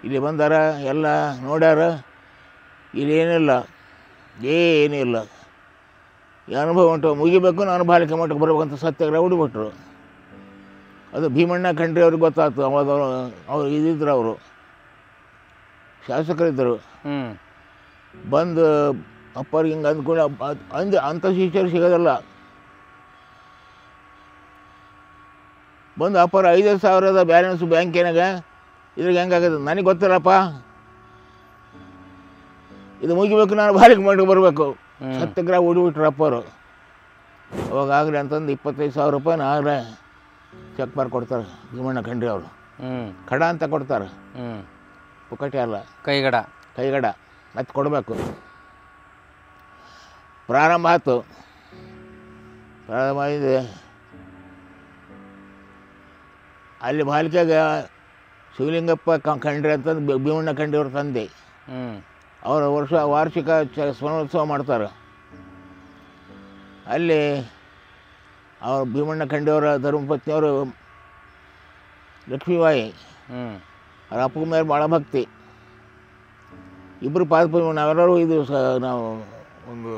ಇಲ್ಲಿ ಬಂದಾರ. ಎಲ್ಲ ನೋಡ್ಯಾರ. ಇಲ್ಲಿ ಏನಿಲ್ಲ, ಈ ಅನುಭವ ಉಂಟು. ಮುಗಿಬೇಕು, ನಾನು ಬಾಲಿಕೆ ಮಠಕ್ಕೆ ಬರ್ಬೇಕಂತ ಸತ್ಯಾಗ್ರಹ ಹುಡುಬಿಟ್ರು. ಅದು ಭೀಮಣ್ಣ ಖಂಡ್ರೆ ಅವ್ರಿಗೆ ಗೊತ್ತಾಯ್ತು. ಅವಾಗ ಅವ್ರು ಇದ್ದಿದ್ರು, ಅವರು ಶಾಸಕರಿದ್ದರು. ಬಂದು ಅಪ್ಪರಿಗೆ ಹಿಂಗೆ ಅಂದ್ಕೊಂಡು ಅಂಥ ಶಿಷ್ಯರು ಸಿಗೋದಲ್ಲ. ಬಂದು ಅಪ್ಪರು 5,000 ಬ್ಯಾಲೆನ್ಸು ಬ್ಯಾಂಕಿನಾಗ, ಇದ್ರಿಗೆ ಹೆಂಗಾಗತ್ತೆ ನನಗೆ ಗೊತ್ತಿಲ್ಲಪ್ಪ, ಇದು ಮುಗಿಬೇಕು, ನಾನು ಬಾಲಿಕೆ ಮಠಕ್ಕೆ ಬರಬೇಕು. ಸತ್ಯಾಗ್ರಹ ಹುಡುಬಿಟ್ರು ಅಪ್ಪರು. ಅವಾಗ ಆಗಲಿ ಅಂತಂದು 25,000 ರೂಪಾಯಿನ ಆಗಲೇ ಚೆಕ್ ಮಾರ್ಕ್ ಕೊಡ್ತಾರೆ ಭೀಮಣ್ಣ ಖಂಡ್ರೆ ಅವರು. ಕಡ ಅಂತ ಕೊಡ್ತಾರೆ, ಪುಕ್ಕಟೆ ಅಲ್ಲ, ಕೈಗಡ ಮತ್ತೆ ಕೊಡಬೇಕು. ಪ್ರಾರಂಭ ಆಯಿತು. ಪ್ರಾರಂಭ ಆಗಿದೆ. ಅಲ್ಲಿ ಬಾಲಿಕೆಗ ಶಿವಲಿಂಗಪ್ಪ ಖಂಡ್ರೆ ಅಂತಂದು ಭೀಮಣ್ಣ ಖಂಡ್ರೆ ಅವ್ರ ತಂದೆ. ಅವರ ವಾರ್ಷಿಕ ಸ್ವರ್ಣೋತ್ಸವ ಮಾಡ್ತಾರೆ. ಅಲ್ಲಿ ಅವರು ಭೀಮಣ್ಣ ಖಂಡ್ರೆಯವರ ಧರ್ಮಪತ್ನಿಯವರು ಲಕ್ಷ್ಮೀಬಾಯಿ, ಅವ್ರ ಅಪ್ಪನ ಮೇಲೆ ಭಾಳ ಭಕ್ತಿ. ಇಬ್ಬರು ಪಾದಪೂಜೆ. ನಾವೆಲ್ಲರೂ ಇದು ನಾವು ಒಂದು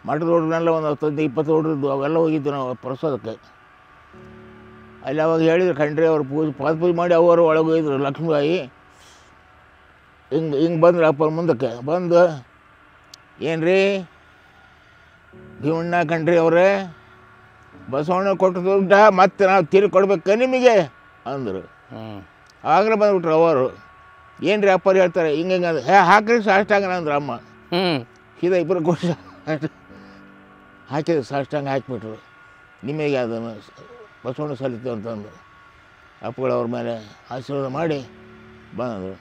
ಮಠದ ಹುಡುಗನೆಲ್ಲ ಒಂದು 10-20 ಹುಡುಗರು ಅವೆಲ್ಲ ಹೋಗಿದ್ದು ನಾವು ಪ್ರಸಾದಕ್ಕೆ. ಅಲ್ಲಿ ಅವಾಗ ಹೇಳಿದ್ರು ಖಂಡ್ರೆ ಅವರು ಪಾದಪೂಜೆ ಮಾಡಿ ಅವರು ಒಳಗೆ ಹೋಗಿದ್ರು. ಲಕ್ಷ್ಮೀಬಾಯಿ ಹಿಂಗೆ ಬಂದ್ರು ಅಪ್ಪ ಮುಂದಕ್ಕೆ ಬಂದು, ಏನು ರೀ ಭೀಮಣ್ಣ ಖಂಡ್ರೆ ಅವರೇ, ಬಸವಣ್ಣ ಕೊಟ್ಟು ದುಡ್ಡ ಮತ್ತೆ ನಾವು ತಿರುಗಿ ಕೊಡ್ಬೇಕ ನಿಮಗೆ ಅಂದರು. ಆಗಲೇ ಬಂದ್ಬಿಟ್ರು ಅವರು. ಏನು ರೀ ಅಪ್ಪರು ಹೇಳ್ತಾರೆ ಹಿಂಗೆ ಅಂದ್ರೆ, ಹಾಕ್ರಿ ಸಾಷ್ಟಾಂಗ ಅಂದ್ರು ಅಮ್ಮ. ಸೀದಾ ಇಬ್ಬರು ಕೊಟ್ಟು ಹಾಕಿದ್ರು, ಸಾಷ್ಟಾಂಗ ಹಾಕಿಬಿಟ್ರು. ನಿಮಗೆ ಅದನ್ನು ಬಸವಣ್ಣ ಸಲ್ಲಿತು ಅಂತಂದು ಅಪ್ಪಗಳು ಅವ್ರ ಮೇಲೆ ಆಶೀರ್ವಾದ ಮಾಡಿ ಬಂದರು.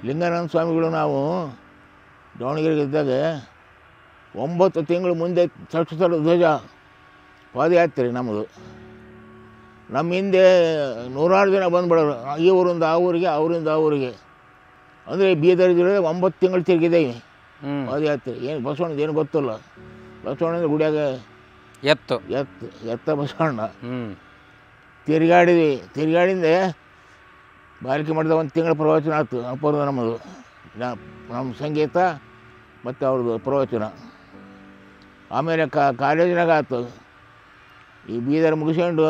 ಲಿಂಗಾನಂದ ಸ್ವಾಮಿಗಳು ನಾವು ದಾವಣಗೆರೆಗೆ ಇದ್ದಾಗ 9 ತಿಂಗಳು ಮುಂದೆ ಚರ್ಚಿಸಲು ಧ್ವಜ ಪಾದಯಾತ್ರೆ ನಮ್ಮದು. ನಮ್ಮ ಹಿಂದೆ 100 ಜನ ಬಂದುಬಿಡೋರು, ಈ ಊರಿಂದ ಆ ಊರಿಗೆ, ಅವರಿಂದ ಆ ಊರಿಗೆ. ಅಂದರೆ ಬೀದರ್ ಜಿಲ್ಲೆ 9 ತಿಂಗಳು ತಿರುಗಿದ್ದೇವೆ ಪಾದಯಾತ್ರೆ. ಏನು ಬಸವಣ್ಣದ ಏನು ಗೊತ್ತಿಲ್ಲ. ಬಸವಣ್ಣ ಗುಡಿಯಾಗ ಎತ್ತ ಬಸವಣ್ಣ ತಿರುಗಾಡಿಂದೆ ಬಾಲಿಕೆ ಮಾಡಿದ 1 ತಿಂಗಳ ಪ್ರವಚನ ಆಯ್ತು. ಅಪ್ಪರದ ನಮ್ಮದು ನಮ್ಮ ಸಂಗೀತ ಮತ್ತು ಅವ್ರದ್ದು ಪ್ರವಚನ. ಆಮೇಲೆ ಕಾಲೇಜಿನಾಗ ಆಯ್ತು. ಈ ಬೀದರ್ ಮುಗಿಸ್ಕೊಂಡು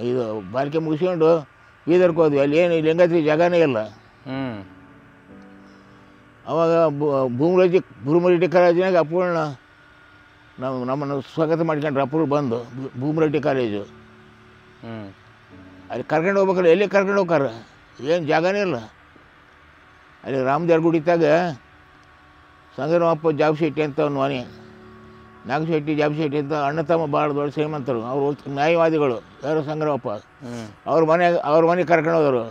ಇದು ಬಾಲಿಕೆ ಮುಗಿಸ್ಕೊಂಡು ಬೀದರ್ಗೆ ಹೋದ್ವಿ. ಅಲ್ಲಿ ಏನು ಲಿಂಗಾಯತ್ರಿ ಜಾಗನೇ ಇಲ್ಲ. ಅವಾಗ ಭೂಮರೆಡ್ಡಿ ಕಾಲೇಜಿನಾಗ ಅಪ್ಪಗಳನ್ನ ನಮ್ಮನ್ನು ಸ್ವಾಗತ ಮಾಡ್ಕೊಂಡ್ರೆ ಅಪ್ಪಗಳು ಬಂದು ಭೂಮರೆಡ್ಡಿ ಕಾಲೇಜು. ಅಲ್ಲಿ ಕರ್ಕೊಂಡು ಹೋಗ್ಬೇಕಲ್ಲ, ಎಲ್ಲಿ ಕರ್ಕೊಂಡು ಹೋಗ್ಕಾರ, ಏನು ಜಾಗನೇ ಇಲ್ಲ. ಅಲ್ಲಿ ರಾಮದೇವ್ರ ಗುಡಿತಾಗ ಸಂಗರಮಪ್ಪ ಜಾಬ್ ಶೆಟ್ಟಿ ಅಂತ ಅವ್ನ ಮನೆ, ನಾಗಶೆಟ್ಟಿ ಜಾಬ್ ಶೆಟ್ಟಿ ಅಂತ ಅಣ್ಣ ತಮ್ಮ ಭಾಳ ದೊಡ್ಡ ಶ್ರೀಮಂತರು. ಅವರು ನ್ಯಾಯವಾದಿಗಳು. ಯಾರು ಸಂಗರಮಪ್ಪ ಅವ್ರ ಮನೆ ಕರ್ಕೊಂಡು ಹೋದರು.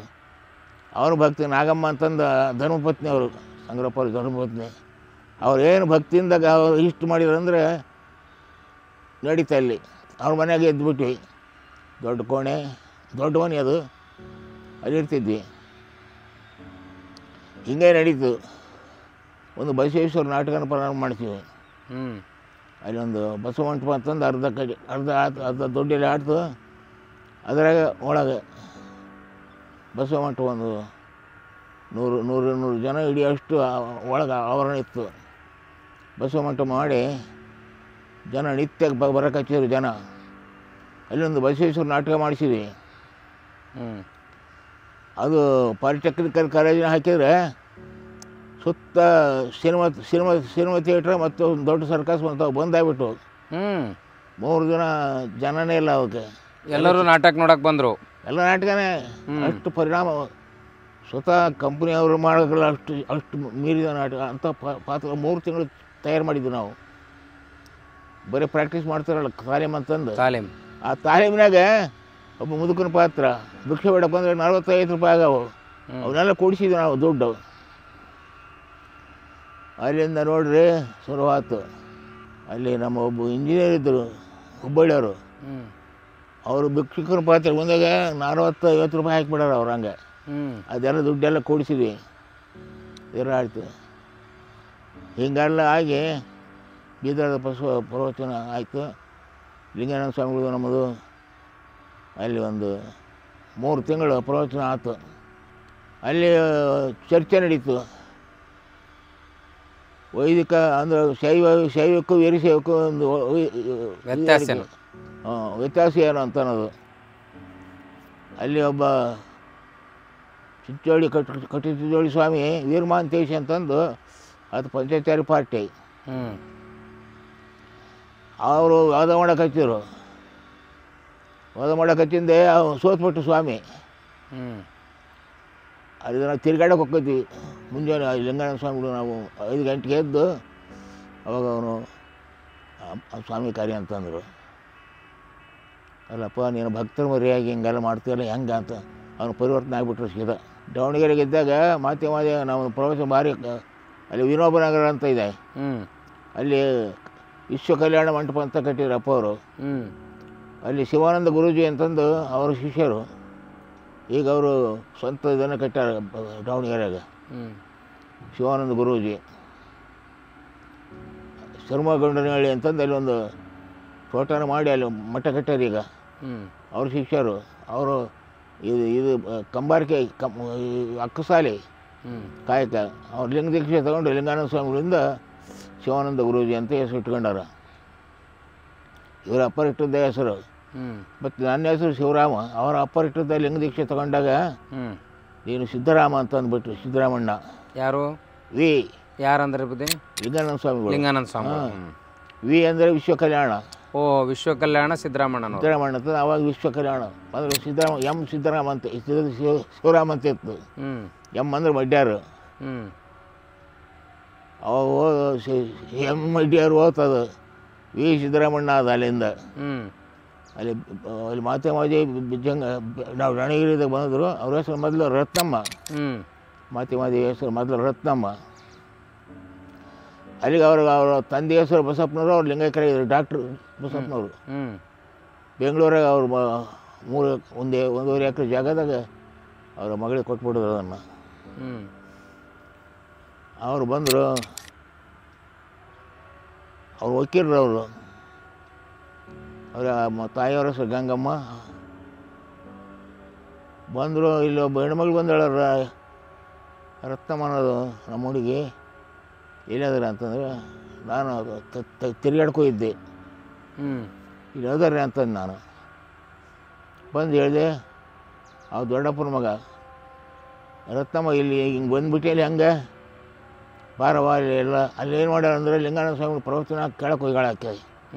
ಅವ್ರ ಭಕ್ತಿ ನಾಗಮ್ಮ ಅಂತಂದು ಧರ್ಮಪತ್ನಿ, ಅವರು ಸಂಗರಪ್ಪ ಅವ್ರ ಧರ್ಮಪತ್ನಿ. ಅವ್ರು ಏನು ಭಕ್ತಿಯಿಂದ ಅವ್ರು ಇಷ್ಟು ಮಾಡಿದ್ರು ಅಂದರೆ ನಡೀತಾ. ಇಲ್ಲಿ ಅವ್ರ ಮನೆಯಾಗೆ ಎದ್ದುಬಿಟ್ವಿ. ದೊಡ್ಡ ಕೋಣೆ, ದೊಡ್ಡ ಮನೆ ಅದು, ಅಲ್ಲಿರ್ತಿದ್ವಿ. ಹಿಂಗೆ ನಡೀತು. ಒಂದು ಬಸವೇಶ್ವರ ನಾಟಕನ ಪ್ರಾರಂಭ ಮಾಡ್ತೀವಿ. ಅಲ್ಲಿ ಒಂದು ಬಸವ ಮಂಟಪ ಅಂತಂದು ಅರ್ಧ ದೊಡ್ಡಲ್ಲಿ ಆಡ್ತು. ಅದರಾಗ ಒಳಗೆ ಬಸವ ಮಂಟಪ ಒಂದು 100 ಜನ ಹಿಡಿಯೋಷ್ಟು ಒಳಗೆ ಆವರಣ ಇತ್ತು. ಬಸವ ಮಂಟಪ ಮಾಡಿ ಜನ ನಿತ್ಯ ಬರಕ್ಕೆ ಹಚ್ಚಿದ್ರು ಜನ. ಅಲ್ಲೊಂದು ಬಸವೇಶ್ವರ ನಾಟಕ ಮಾಡಿಸಿದ್ವಿ. ಅದು ಪಾಲಿಟೆಕ್ನಿಕಲ್ ಕಾಲೇಜಿನ ಹಾಕಿದರೆ ಸುತ್ತ ಸಿನಿಮಾ ಥಿಯೇಟ್ರ್ ಮತ್ತು ಒಂದು ದೊಡ್ಡ ಸರ್ಕಸ್ ಬಂದಾಗ್ಬಿಟ್ಟು 3 ದಿನ ಜನನೇ ಇಲ್ಲ ಅವಕ್ಕೆ. ಎಲ್ಲರೂ ನಾಟಕ ನೋಡಕ್ಕೆ ಬಂದರು. ಎಲ್ಲ ನಾಟಕನೇ ಅಷ್ಟು ಪರಿಣಾಮ. ಸ್ವತಃ ಕಂಪ್ನಿಯವರು ಮಾಡೋಕ್ಕಲ್ಲ, ಅಷ್ಟು ಮೀರಿದ ನಾಟಕ. ಅಂಥ ಪಾತ್ರ 3 ತಿಂಗಳು ತಯಾರು ಮಾಡಿದ್ವಿ ನಾವು. ಬರೀ ಪ್ರಾಕ್ಟೀಸ್ ಮಾಡ್ತಾರಲ್ಲ ತಾಲೀಮ್ ಅಂತಂದು. ಆ ತಾಲೀಮಿನಾಗ ಒಬ್ಬ ಮುದುಕನ ಪಾತ್ರ ಭಿಕ್ಷೆ ಬೇಡಕ್ಕೆ ಬಂದರೆ 45 ರೂಪಾಯಿ ಆಗವು. ಅವನ್ನೆಲ್ಲ ಕೊಡಿಸಿದ್ವಿ ನಾವು ದುಡ್ಡು. ಅಲ್ಲಿಂದ ನೋಡ್ರಿ ಶುರುವಾತು. ಅಲ್ಲಿ ನಮ್ಮ ಒಬ್ಬ ಇಂಜಿನಿಯರ್ ಇದ್ದರು, ಹುಬ್ಬಳ್ಳಿಯವರು. ಅವರು ಭಿಕ್ಷುಕನ ಪಾತ್ರ ಬಂದಾಗ 40-50 ರೂಪಾಯಿ ಹಾಕಿಬಿಡೋರು ಅವ್ರು. ಹಂಗೆ ಅದೆಲ್ಲ ದುಡ್ಡೆಲ್ಲ ಕೊಡಿಸಿದ್ವಿ. ಇದೆಲ್ಲ ಆಯಿತು. ಹಿಂಗೆಲ್ಲ ಆಗಿ ಬೀದರದ ಪ್ರವಚನ ಆಯಿತು. ಲಿಂಗಾನಂದ ಸ್ವಾಮಿಗಳು ನಮ್ಮದು ಅಲ್ಲಿ ಒಂದು 3 ತಿಂಗಳು ಪ್ರವಚನ ಆಯ್ತು. ಅಲ್ಲಿ ಚರ್ಚೆ ನಡೀತು. ವೈದಿಕ ಅಂದರೆ ಶೈವಕ್ಕೂ ವೀರಶೈವಕ್ಕೂ ಒಂದು ವ್ಯತ್ಯಾಸ ಏನು ಅಂತ ಅನ್ನೋದು. ಅಲ್ಲಿ ಒಬ್ಬ ಕಟ್ಟಿಚೋಳಿ ಸ್ವಾಮಿ ವೀರಮಾಂತೇಶ್ ಅಂತಂದು ಅದು ಪಂಚಾಚಾರಿ ಪಾರ್ಟಿ. ಅವರು ವಾದ ಮಾಡಕ್ಕೆ ಹಚ್ಚಿದ್ರು. ವಾದ ಮಾಡಕ್ಕೆ ಹಚ್ಚಿಂದೆ ಸೋತ್ಬಿಟ್ಟು ಸ್ವಾಮಿ. ಅಲ್ಲಿ ನಾವು ತಿರ್ಗಾಡಕ್ಕೆ ಹೋಗ್ತೀವಿ ಮುಂಜಾನೆ. ಲಿಂಗಾನಂದ ಸ್ವಾಮಿಗಳು ನಾವು 5 ಗಂಟೆಗೆ ಎದ್ದು ಅವಾಗ ಅವನು ಸ್ವಾಮಿ ಕಾರ್ಯ ಅಂತಂದರು. ಅಲ್ಲಪ್ಪ ನೀನು ಭಕ್ತರ ಮರಿಯಾಗಿ ಹಿಂಗೆಲ್ಲ ಮಾಡ್ತೀಯಲ್ಲ ಹೆಂಗೆ ಅಂತ ಅವನು ಪರಿವರ್ತನೆ ಆಗಿಬಿಟ್ರು ಸೀದಾ. ದಾವಣಗೆರೆಗೆ ಇದ್ದಾಗ ಮಾತೆ ನಾವು ಪ್ರವಾಸ ಭಾರಿ. ಅಲ್ಲಿ ವಿನೋಬನಗರ ಅಂತ ಇದೆ, ಅಲ್ಲಿ ವಿಶ್ವ ಕಲ್ಯಾಣ ಮಂಟಪ ಅಂತ ಕಟ್ಟಿದ್ರು ಅಪ್ಪ ಅವರು. ಅಲ್ಲಿ ಶಿವಾನಂದ ಗುರೂಜಿ ಅಂತಂದು ಅವರ ಶಿಷ್ಯರು. ಈಗ ಅವರು ಸ್ವಂತ ಇದನ್ನು ಕಟ್ಟಾರ ದಾವಣಗೆರೆಯಾಗ. ಶಿವಾನಂದ ಗುರೂಜಿ ಶರ್ಮಗೊಂಡನಹಳ್ಳಿ ಅಂತಂದು ಅಲ್ಲಿ ಒಂದು ತೋಟನ ಮಾಡಿ ಅಲ್ಲಿ ಮಠ ಕಟ್ಟಾರ. ಈಗ ಅವ್ರ ಶಿಷ್ಯರು ಅವರು ಇದು ಕಂಬಾರಿಕೆ ಅಕ್ಕಸಾಲಿ ಕಾಯಕ. ಅವ್ರು ಲಿಂಗ ದೀಕ್ಷೆ ತಗೊಂಡು ಲಿಂಗಾನಂದ ಸ್ವಾಮಿಗಳಿಂದ ಶಿವಾನಂದ ಗುರೂಜಿ ಅಂತ ಹೆಸರು ಇಟ್ಕೊಂಡಾರ. ಇವರ ಅಪ್ಪರಿಟ್ಟದ್ದ ಹೆಸರು. ಮತ್ತು ನನ್ನ ಹೆಸರು ಶಿವರಾಮ. ಅವರ ಅಪ್ಪರಿಟ್ಟದ್ದ ಲಿಂಗ ದೀಕ್ಷೆ ತಗೊಂಡಾಗ ನೀನು ಸಿದ್ದರಾಮ ಅಂತ ಅಂದ್ಬಿಟ್ರು. ಸಿದ್ದರಾಮಣ್ಣ ಯಾರು? ವಿ ಯಾರಂದ್ರೆ ಲಿಂಗಾನಂದ ಸ್ವಾಮಿಗಳು. ಲಿಂಗಾನಂದ ಸ್ವಾಮಿ. ವಿ ಅಂದರೆ ವಿಶ್ವ ಕಲ್ಯಾಣ. ಓ, ವಿಶ್ವ ಕಲ್ಯಾಣ ಸಿದ್ದರಾಮಣ್ಣ. ಸಿದ್ದರಾಮಣ್ಣ ಅಂತ ಅವಾಗ ವಿಶ್ವ ಕಲ್ಯಾಣ ಅಂದರೆ ಸಿದ್ದರಾಮ ಅಂತ ಶಿವರಾಮ ಅಂತ ಇತ್ತು. ಅಂದರೆ ಮಡ್ಯಾರು. ಅವಾಗ ಮಡ್ಯಾರು ಓದ್ತದು. ವಿ ಸಿದ್ದರಾಮಣ್ಣ ಅದು ಅಲ್ಲಿಂದ. ಅಲ್ಲಿ ಮಾತೆ ನಾವು ರಣಗಿರಿದಾಗ ಬಂದರು. ಅವ್ರ ಹೆಸರು ಮೊದಲು ರತ್ನಮ್ಮ. ಮಾತೆ ಹೆಸರು ಮೊದಲು ರತ್ನಮ್ಮ. ಅಲ್ಲಿಗೆ ಅವ್ರ ತಂದೆ ಹೆಸರು ಬಸಪ್ಪನವರು, ಅವ್ರು ಲಿಂಗೈಕ್ಯರ ಡಾಕ್ಟ್ರು ಬಸಪ್ಪನವರು. ಬೆಂಗಳೂರಾಗ ಅವ್ರು ಒಂದೂವರೆ ಎಕರೆ ಜಾಗದಾಗ ಅವರ ಮಗಳಿಗೆ ಕೊಟ್ಬಿಟ್ಟಿದ್ರು ಅದನ್ನು. ಅವರು ಬಂದರು, ಅವ್ರು ವಕೀಲರು. ಅವರ ತಾಯಿಯವರ ಹೆಸರು ಗಂಗಮ್ಮ. ಬಂದರು, ಇಲ್ಲಿ ಒಬ್ಬ ಹೆಣ್ಮಗಳು ಬಂದಳ, ರತ್ನಮ್ಮ ಅನ್ನೋದು ನಮ್ಮ ಹುಡುಗಿ. ಎಲ್ಲಾದ್ರೆ ಅಂತಂದ್ರೆ ನಾನು ತಿರುಗಾಡ್ಕೋ ಇದ್ದೆ, ಇಲ್ಲಿ ಹೋದಾರೆ ಅಂತಂದು ನಾನು ಬಂದು ಹೇಳಿದೆ. ಅವು ದೊಡ್ಡಪ್ಪನ ಮಗ ರತ್ನಮ್ಮ ಇಲ್ಲಿ ಹಿಂಗೆ ಬಂದುಬಿಟ್ಟೆ, ಇಲ್ಲಿ ಹಂಗೆ ಬಾರವ ಅಲ್ಲಿ ಎಲ್ಲ ಅಲ್ಲಿ ಏನು ಮಾಡ್ಯಾರ ಅಂದರೆ ಲಿಂಗಾನಂದ ಸ್ವಾಮಿ ಪ್ರವಚನ ಕೇಳಕ್ಕೆ ಹೋಗ್ಯಾಳಕ್ಕೆ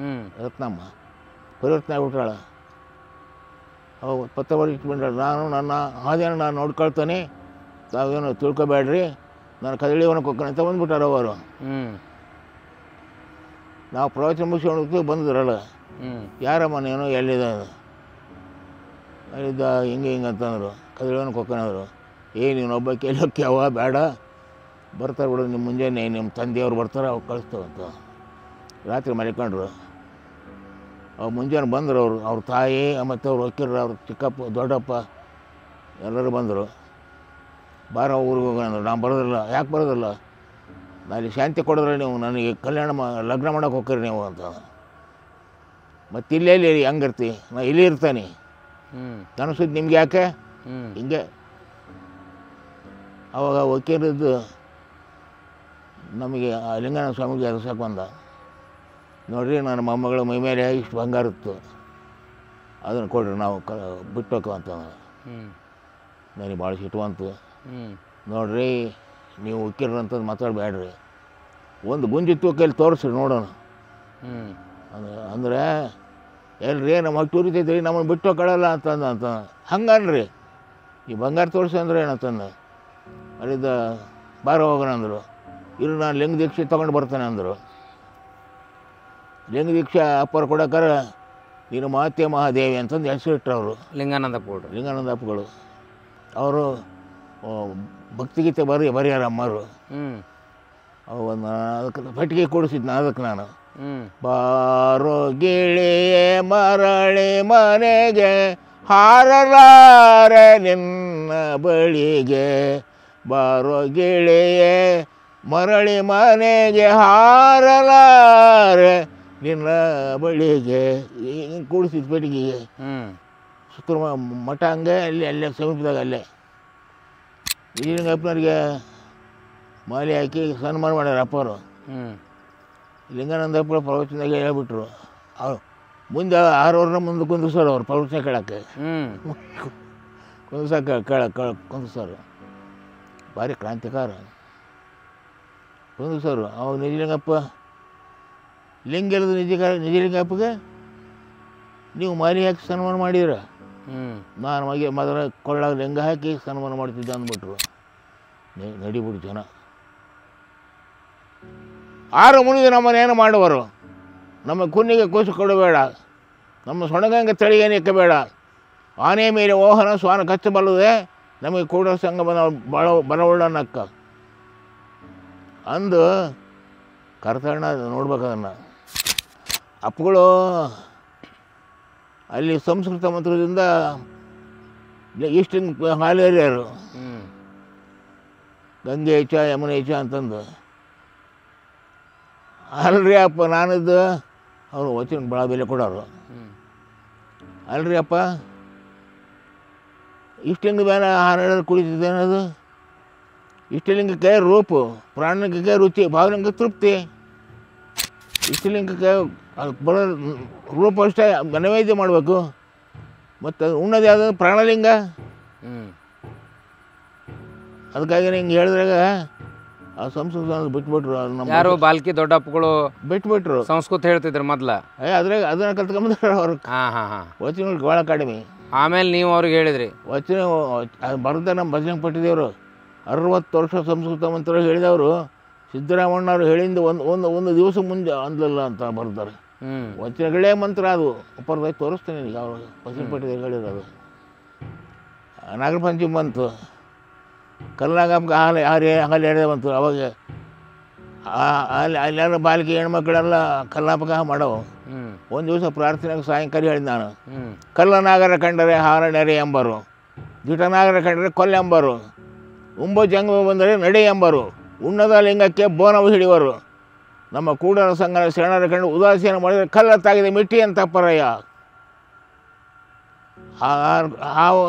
ರತ್ನಮ್ಮ ಪರಿವರ್ತನೆ ಆಗ್ಬಿಟ್ಟಾಳ. ಅವು ಪತ್ರ ಬರೆದಿಟ್ಬಿಟ್ಟಾಳ. ನಾನು ನನ್ನ ಹಾದಿಯನ್ನು ನಾನು ನೋಡ್ಕೊಳ್ತಾನೆ, ತಾವೇನು ತಿಳ್ಕೊಬೇಡ್ರಿ, ನಾನು ಕದಳಿವನಕ್ಕೆ ಹೋಗ್ತಾನೆ ಅಂತ ಬಂದುಬಿಟ್ಟಾರ ಅವರು. ನಾವು ಪ್ರವಚನ ಮುಗಿಸ್ಕೊಂಡು ಬಂದಿದ್ರಲ್ಲ, ಯಾರಮ್ಮ ನೀನು ಎಲ್ಲಿದೆ ಅಲ್ಲಿದ್ದ ಹಿಂಗೆ ಅಂತಂದರು. ಕದಳಿವನಕ್ಕೆ ಹೋಗ್ತಾನಂದರು. ನೀನು ಒಬ್ಬಕ್ಕೆ ಎಲ್ಲೋಕ್ಕೆ ಅವ ಬೇಡ, ಬರ್ತಾರೆ ಬಿಡು, ನಿಮ್ಮ ಮುಂಜಾನೆ ನಿಮ್ಮ ತಂದೆಯವ್ರು ಬರ್ತಾರೆ, ಅವ್ರು ಕಳಿಸ್ತೇವಂತ. ರಾತ್ರಿ ಮಲ್ಕೊಂಡ್ರು. ಅವ್ರು ಮುಂಜಾನೆ ಬಂದರು. ಅವ್ರ ತಾಯಿ ಮತ್ತು ಅವ್ರು ವಕೀಲರು, ಅವ್ರ ಚಿಕ್ಕಪ್ಪ ದೊಡ್ಡಪ್ಪ ಎಲ್ಲರೂ ಬಂದರು. ಬಾರ ಊರಿಗೆ ಹೋಗೋಣ ಅಂದರು. ನಾನು ಬರೋದಿಲ್ಲ. ಯಾಕೆ ಬರೋದಿಲ್ಲ? ನಾನು ಇಲ್ಲಿ ಶಾಂತಿ ಕೊಡಿದ್ರೆ ನೀವು ನನಗೆ ಲಗ್ನ ಮಾಡೋಕೆ ಹೋಗ್ತೀರಿ ನೀವು ಅಂತ. ಮತ್ತು ಇಲ್ಲೆಲ್ಲಿ ಹಂಗಿರ್ತಿ, ನಾನು ಇಲ್ಲಿ ಇರ್ತಾನೆ, ನನ್ನ ಸುದ್ದಿ ನಿಮ್ಗೆ ಯಾಕೆ ಹಿಂಗೆ. ಅವಾಗ ವಕೀಲದ್ದು ನಮಗೆ ಲಿಂಗಾನಂದ ಸ್ವಾಮಿಗೆ ಎದುರ್ಸಕ್ಕೆ ಬಂದ. ನೋಡಿರಿ, ನನ್ನ ಮೊಮ್ಮಗಳ ಮೈ ಮೇಲೆ ಇಷ್ಟು ಬಂಗಾರ ಇತ್ತು, ಅದನ್ನು ಕೊಡ್ರಿ, ನಾವು ಬಿಟ್ಟೋಕ ಅಂತ. ನನಗೆ ಭಾಳ ಸಿಟ್ಟುವಂತು. ನೋಡಿರಿ, ನೀವು ವಕೀಲರು ಅಂತಂದು ಮಾತಾಡಬೇಡ್ರಿ, ಒಂದು ಗುಂಜಿತ್ತು ಕೈಲಿ ತೋರಿಸ್ರಿ ನೋಡೋಣ ಅಂದರೆ ಎಲ್ರಿ ನಮ್ಮ ಹಟ್ಟಿ ಉರಿತೈತ್ರಿ, ನಮ್ಮನ್ನು ಬಿಟ್ಟು ಕಳಲ್ಲ ಅಂತ ಹಂಗನ್ರಿ. ಈ ಬಂಗಾರ ತೋರಿಸಿ ಅಂದ್ರೆ ಏನಂತಂದು ಅಲ್ಲಿದ್ದ ಬಾರ ಹೋಗೋಣ ಅಂದರು. ಇರು, ನಾನು ಲಿಂಗ ದೀಕ್ಷೆ ತೊಗೊಂಡು ಬರ್ತಾನೆ ಅಂದರು. ಲಿಂಗ ದೀಕ್ಷೆ ಅಪ್ಪರು ಕೊಡೋಕ್ಕಾರ ನೀನು ಮಾತೆ ಮಹಾದೇವಿ ಅಂತಂದು ಹೆಸರಿಟ್ರು ಅವರು. ಲಿಂಗಾನಂದಪ್ಪಗಳು ಅವರು ಭಕ್ತಿಗೀತೆ ಬರೆಯಾರ ಅಮ್ಮರು. ಅವನ್ನ ಅದಕ್ಕೆ ಪೆಟ್ಟಿಗೆ ಕೊಡಿಸಿದ್ನ. ಅದಕ್ಕೆ ನಾನು ಬಾರೋ ಗಿಳಿಯೇ ಮರಳಿ ಮನೆಗೆ, ಹಾರಲಾರೆ ನಿನ್ನ ಬಳಿಗೆ, ಬಾರೋ ಗಿಳಿಯೇ ಮರಳಿ ಮನೆಗೆ, ಹಾರಲಾರೆ ನಿನ್ನ ಬಳಿಗೆ ಹಿಂಗೆ ಕೂಡಿಸಿದ್ದು ಪೆಟ್ಟಿಗೆಗೆ. ಸುತ್ತೂರು ಮಠ ಹಂಗೆ ಅಲ್ಲೇ ಸಮೀಪದಾಗ ಅಲ್ಲೇ ಲಿಂಗಪ್ಪನವ್ರಿಗೆ ಮಾಲೆ ಹಾಕಿ ಸನ್ಮಾನ ಮಾಡ್ಯಾರ ಅಪ್ಪವರು. ಲಿಂಗಾನಂದಪ್ಪ ಪ್ರವಚನದಾಗ ಹೇಳ್ಬಿಟ್ರು. ಅವ್ರು ಮುಂದೆ 6 ವರ್ಷ ಮುಂದೆ ಕುಂದಿಸೋರು, ಅವ್ರು ಪ್ರವಚನ ಕೇಳೋಕ್ಕೆ ಕುಂದಿಸೋರು. ಭಾರಿ ಕ್ರಾಂತಿಕಾರ ಕುಂದಿಸೋರು. ಅವಾಗ ನಿಜಲಿಂಗಪ್ಪ ಲಿಂಗ ಇರೋದು ನಿಜಲಿಂಗಪ್ಪಗೆ ನೀವು ಮಾಲಿ ಹಾಕಿ ಸನ್ಮಾನ ಮಾಡಿದ್ರ, ನಾನು ಮೊದಲ ಕೊಳ್ಳಾಗ ಲಿಂಗ ಹಾಕಿ ಸನ್ಮಾನ ಮಾಡ್ತಿದ್ದೆ ಅಂದ್ಬಿಟ್ರು. ನಡಿಬಿಡು ಜನ. 6 ಮುನಿದು ನಮ್ಮನ್ನೇನು ಮಾಡುವರು, ನಮ್ಮ ಕುನ್ನಿಗೆ ಕೂಸು ಕೊಡಬೇಡ, ನಮ್ಮ ಸೊಣಗಂಗೆ ತಳಿಗೇನು ಇಕ್ಕಬೇಡ, ಆನೆ ಮೇಲೆ ಓಹನ ಸ್ವಾನ ಕಚ್ಚಬಲ್ಲದೆ ನಮಗೆ ಕೂಡ ಸಂಘ ಬಲವುಳ್ಳನಕ್ಕ ಅಂದು ಕರ್ತಣ್ಣ ನೋಡ್ಬೇಕು. ಅದನ್ನು ಅಪ್ಪಗಳು ಅಲ್ಲಿ ಸಂಸ್ಕೃತ ಮಂತ್ರದಿಂದ ಇಷ್ಟಿನ ಹಾಲೇರಿಯರು, ಗಂಗೆ ಈಚ ಯಮುನೆ ಈಚ ಅಂತಂದು. ಅಲ್ರಿ ಅಪ್ಪ ನಾನಿದ್ದು ಅವರು ವಚನ ಭಾಳ ಬೆಲೆ ಕೊಡೋರು. ಅಲ್ರಿ ಅಪ್ಪ ಇಷ್ಟಲಿಂಗ ಬೇನ ಹಾರ ಕುಡಿತಿದ್ದೇನದು, ಇಷ್ಟಲಿಂಗಕ್ಕೆ ರೂಪು, ಪ್ರಾಣಲಿಂಗಕ್ಕೆ ರುಚಿ, ಭಾವಲಿಂಗಕ್ಕೆ ತೃಪ್ತಿ. ಇಷ್ಟಲಿಂಗಕ್ಕೆ ಬರೋ ರೂಪ ಅಷ್ಟೇ ನೈವೇದ್ಯ ಮಾಡಬೇಕು, ಮತ್ತು ಉಣ್ಣದು ಯಾವುದು ಪ್ರಾಣಲಿಂಗ. ಅದಕ್ಕಾಗಿ ಹಿಂಗೆ ಹೇಳಿದ್ರಾಗ ಆ ಸಂಸ್ಕೃತ ಬಿಟ್ಬಿಟ್ರು. ಯಾರು ಬಾಲ್ಕಿ ದೊಡ್ಡಪ್ಪಗಳು ಬಿಟ್ಬಿಟ್ರು. ಸಂಸ್ಕೃತ ಹೇಳ್ತಿದ್ರು ಮೊದ್ಲ, ಅದ್ರಾಗ ಅದನ್ನ ಕಲ್ತ್ಕೊಂಬಂದ್ರೆ ಅವ್ರು ವಚನಗಳು ಭಾಳ ಕಡಿಮೆ. ಆಮೇಲೆ ನೀವು ಅವ್ರಿಗೆ ಹೇಳಿದ್ರಿ ವಚನ ಬರ್ದ ನಮ್ಮ ಭಜನೆ ಪಟ್ಟಿದೇವರು 60 ವರ್ಷ ಸಂಸ್ಕೃತ ಮಂತ್ರ ಹೇಳಿದವರು ಸಿದ್ದರಾಮಣ್ಣವ್ರು ಹೇಳಿಂದ ಒಂದು ದಿವಸ ಮುಂದೆ ಅಂದಲ್ಲ ಅಂತ ಬರ್ತಾರೆ. ವಚನಗಳೇ ಮಂತ್ರ ಅದು ಉಪರದಾಗಿ ತೋರಿಸ್ತೇನೆ ಈಗ. ಅವರು ಭಜನೆ ಪಟ್ಟಿದೆ ಹೇಳಿರೋದು. ನಾಗರ ಪಂಚಮಿ ಬಂತು, ಕಲ್ನಾಗಮ್ಗೆ ಹಾಲು ಎರೆದ ಬಂತು. ಅವಾಗ ಅಲ್ಲೆಲ್ಲ ಬಾಲಿಕೆ ಹೆಣ್ಮಕ್ಳೆಲ್ಲ ಕಲ್ಲಾಪಕ ಮಾಡವು. ಹ್ಞೂ ಒಂದು ದಿವಸ ಪ್ರಾರ್ಥನೆಗೆ ಸಾಯಂಕಾಲ ಹೇಳಿದ ನಾನು, ಹ್ಞೂ ಕಲ್ಲನಾಗರ ಕಂಡರೆ ಹಾರನೆರೆ ಎಂಬರು, ದಿಟನಾಗರ ಕಂಡರೆ ಕೊಲ್ಲೆಂಬರು, ಉಂಬ ಜಂಗಮ ಬಂದರೆ ನಡೆ ಎಂಬರು, ಉಣ್ಣದ ಲಿಂಗಕ್ಕೆ ಬೋನವು ಹಿಡಿಯುವರು, ನಮ್ಮ ಕೂಡಲ ಸಂಘದ ಶರಣರ ಕಂಡು ಉದಾಸೀನ ಮಾಡಿದರೆ ಕಲ್ಲತ್ತಾಗಿದೆ ಮಿಟ್ಟಿ ಅಂತ ಪರಯ್ಯ. ಹಾವು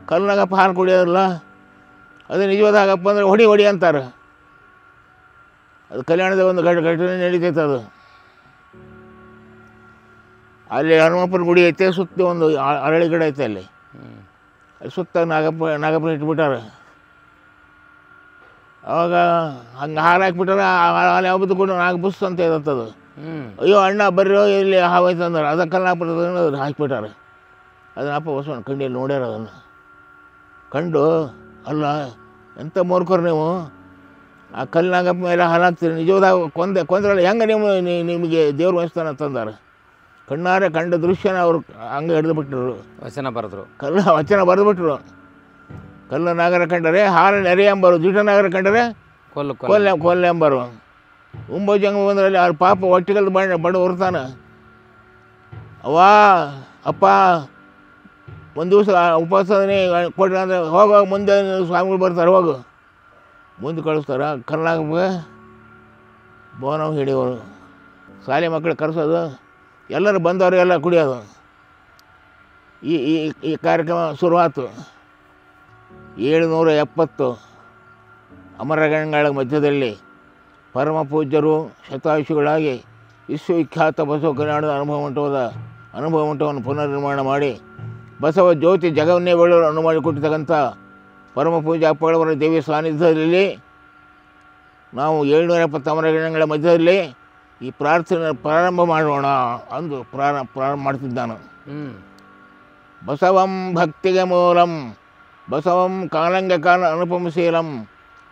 ಕಲ್ಲನಾಗಪ್ಪ ಹಾಲು ಕುಡಿಯೋದಿಲ್ಲ, ಅದು ನಿಜವಾದ ಹಾಗಪ್ಪ ಅಂದರೆ ಹೊಡಿ ಹೊಡಿ ಅಂತಾರೆ. ಅದು ಕಲ್ಯಾಣದ ಒಂದು ಘಟನೆ ನಡೀತೈತೆ. ಅದು ಅಲ್ಲಿ ಹನುಮಪ್ಪನ ಗುಡಿ ಐತೆ, ಸುತ್ತ ಒಂದು ಅರಳಿ ಗಿಡ ಐತೆ, ಅಲ್ಲಿ ಸುತ್ತ ನಾಗಪ್ಪನ ಇಟ್ಬಿಟ್ಟಾರೆ. ಅವಾಗ ಹಂಗೆ ಹಾಲು ಹಾಕ್ಬಿಟ್ಟಾರೆ. ಹಾಲು ಯಾವುದು ಕೂಡ ನಾಗ ಬುಸ್ ಅಂತ ಇರುತ್ತದು. ಅಯ್ಯೋ ಅಣ್ಣ ಬರ್ರಿ ಇಲ್ಲಿ ಹಾವಾಯ್ತು ಅಂದ್ರೆ ಅದಕ್ಕೆಲ್ಲ ಹಾಕಿಬಿಟ್ಟಾರೆ. ಅದನ್ನ ಅಪ್ಪ ಬಸವಣ್ಣ ಕಂಡಿಯಲ್ಲಿ ನೋಡ್ಯಾರ. ಅದನ್ನು ಕಂಡು ಅಲ್ಲ ಎಂಥ ಮೂರ್ಖರು ನೀವು, ಆ ಕಲ್ಲಿನಾಗಪ್ಪ ಮೇಲೆ ಹಾಲು ಹಾಕ್ತೀರಿ, ನಿಜವಾದಾಗ ಕೊಂದ್ರಲ್ಲ ಹೆಂಗೆ ನಿಮಗೆ ದೇವ್ರ ವಹಿಸ್ತಾನೆ ಅಂತಂದಾರೆ. ಕಣ್ಣಾರೆ ಕಂಡ ದೃಶ್ಯನ ಅವರು ಹಂಗೆ ಹಿಡಿದು ಬಿಟ್ಟರು, ವಚನ ಬರೆದ್ರು, ವಚನ ಬರೆದು ಬಿಟ್ಟರು. ಕಲ್ಲನಾಗರ ಕಂಡರೆ ಹಾಲು ನೆರೆ ಎಂಬರು, ದಿಟನಾಗರ ಕಂಡರೆ ಕೊಲ್ಲೆಂಬರು, ಉಂಬ ಜಂಗ ಬಂದ್ರಲ್ಲಿ ಅವ್ರ ಪಾಪ ಹೊಟ್ಟಿಗಲ್ದು ಬಣ್ಣ ಹೊರ್ತಾನೆ. ಅವ್ವಾ ಅಪ್ಪ ಒಂದು ದಿವಸ ಉಪವಾಸನೆ ಕೊಡ್ರಿ ಅಂದರೆ ಹೋಗುವಾಗ ಮುಂದೆ ಸ್ವಾಮಿಗಳು ಬರ್ತಾರೆ, ಹೋಗು ಮುಂದೆ ಕಳಿಸ್ತಾರೆ. ಕರ್ನಾಟಕ ಬೋನವ್ ಹಿಡಿಯೋರು, ಶಾಲೆ ಮಕ್ಕಳು ಕರೆಸೋದು, ಎಲ್ಲರೂ ಬಂದವರು ಎಲ್ಲ ಕುಡಿಯೋದು. ಈ ಈ ಈ ಕಾರ್ಯಕ್ರಮ ಶುರುವಾತು. 770 ಅಮರಗಣಗಳ ಮಧ್ಯದಲ್ಲಿ ಪರಮ ಪೂಜ್ಯರು ಶತಾಯುಷಿಗಳಾಗಿ ವಿಶ್ವವಿಖ್ಯಾತ ಬಸವ ಕಲ್ಯಾಣದ ಅನುಭವ ಮಂಟಪವನ್ನು ಪುನರ್ನಿರ್ಮಾಣ ಮಾಡಿ ಬಸವ ಜ್ಯೋತಿ ಜಗವನ್ನೇ ಬೆಳಲು ಅನುವು ಕೊಟ್ಟಿರ್ತಕ್ಕಂಥ ಪರಮ ಪೂಜ್ಯ ಅಪ್ಪಗಳವರ ದೇವಿ ಸಾನ್ನಿಧ್ಯದಲ್ಲಿ ನಾವು 770 ಅಮರಗಣಗಳ ಮಧ್ಯದಲ್ಲಿ ಈ ಪ್ರಾರ್ಥನೆ ಪ್ರಾರಂಭ ಮಾಡೋಣ ಅಂದು ಪ್ರಾರಂಭ ಮಾಡ್ತಿದ್ದಾನು. ಬಸವಂ ಭಕ್ತಿಗೆ ಮೂಲಂ, ಬಸವಂ ಕಾಲಂಗ ಕಾಲ ಅನುಪಮಶೀಲಂ,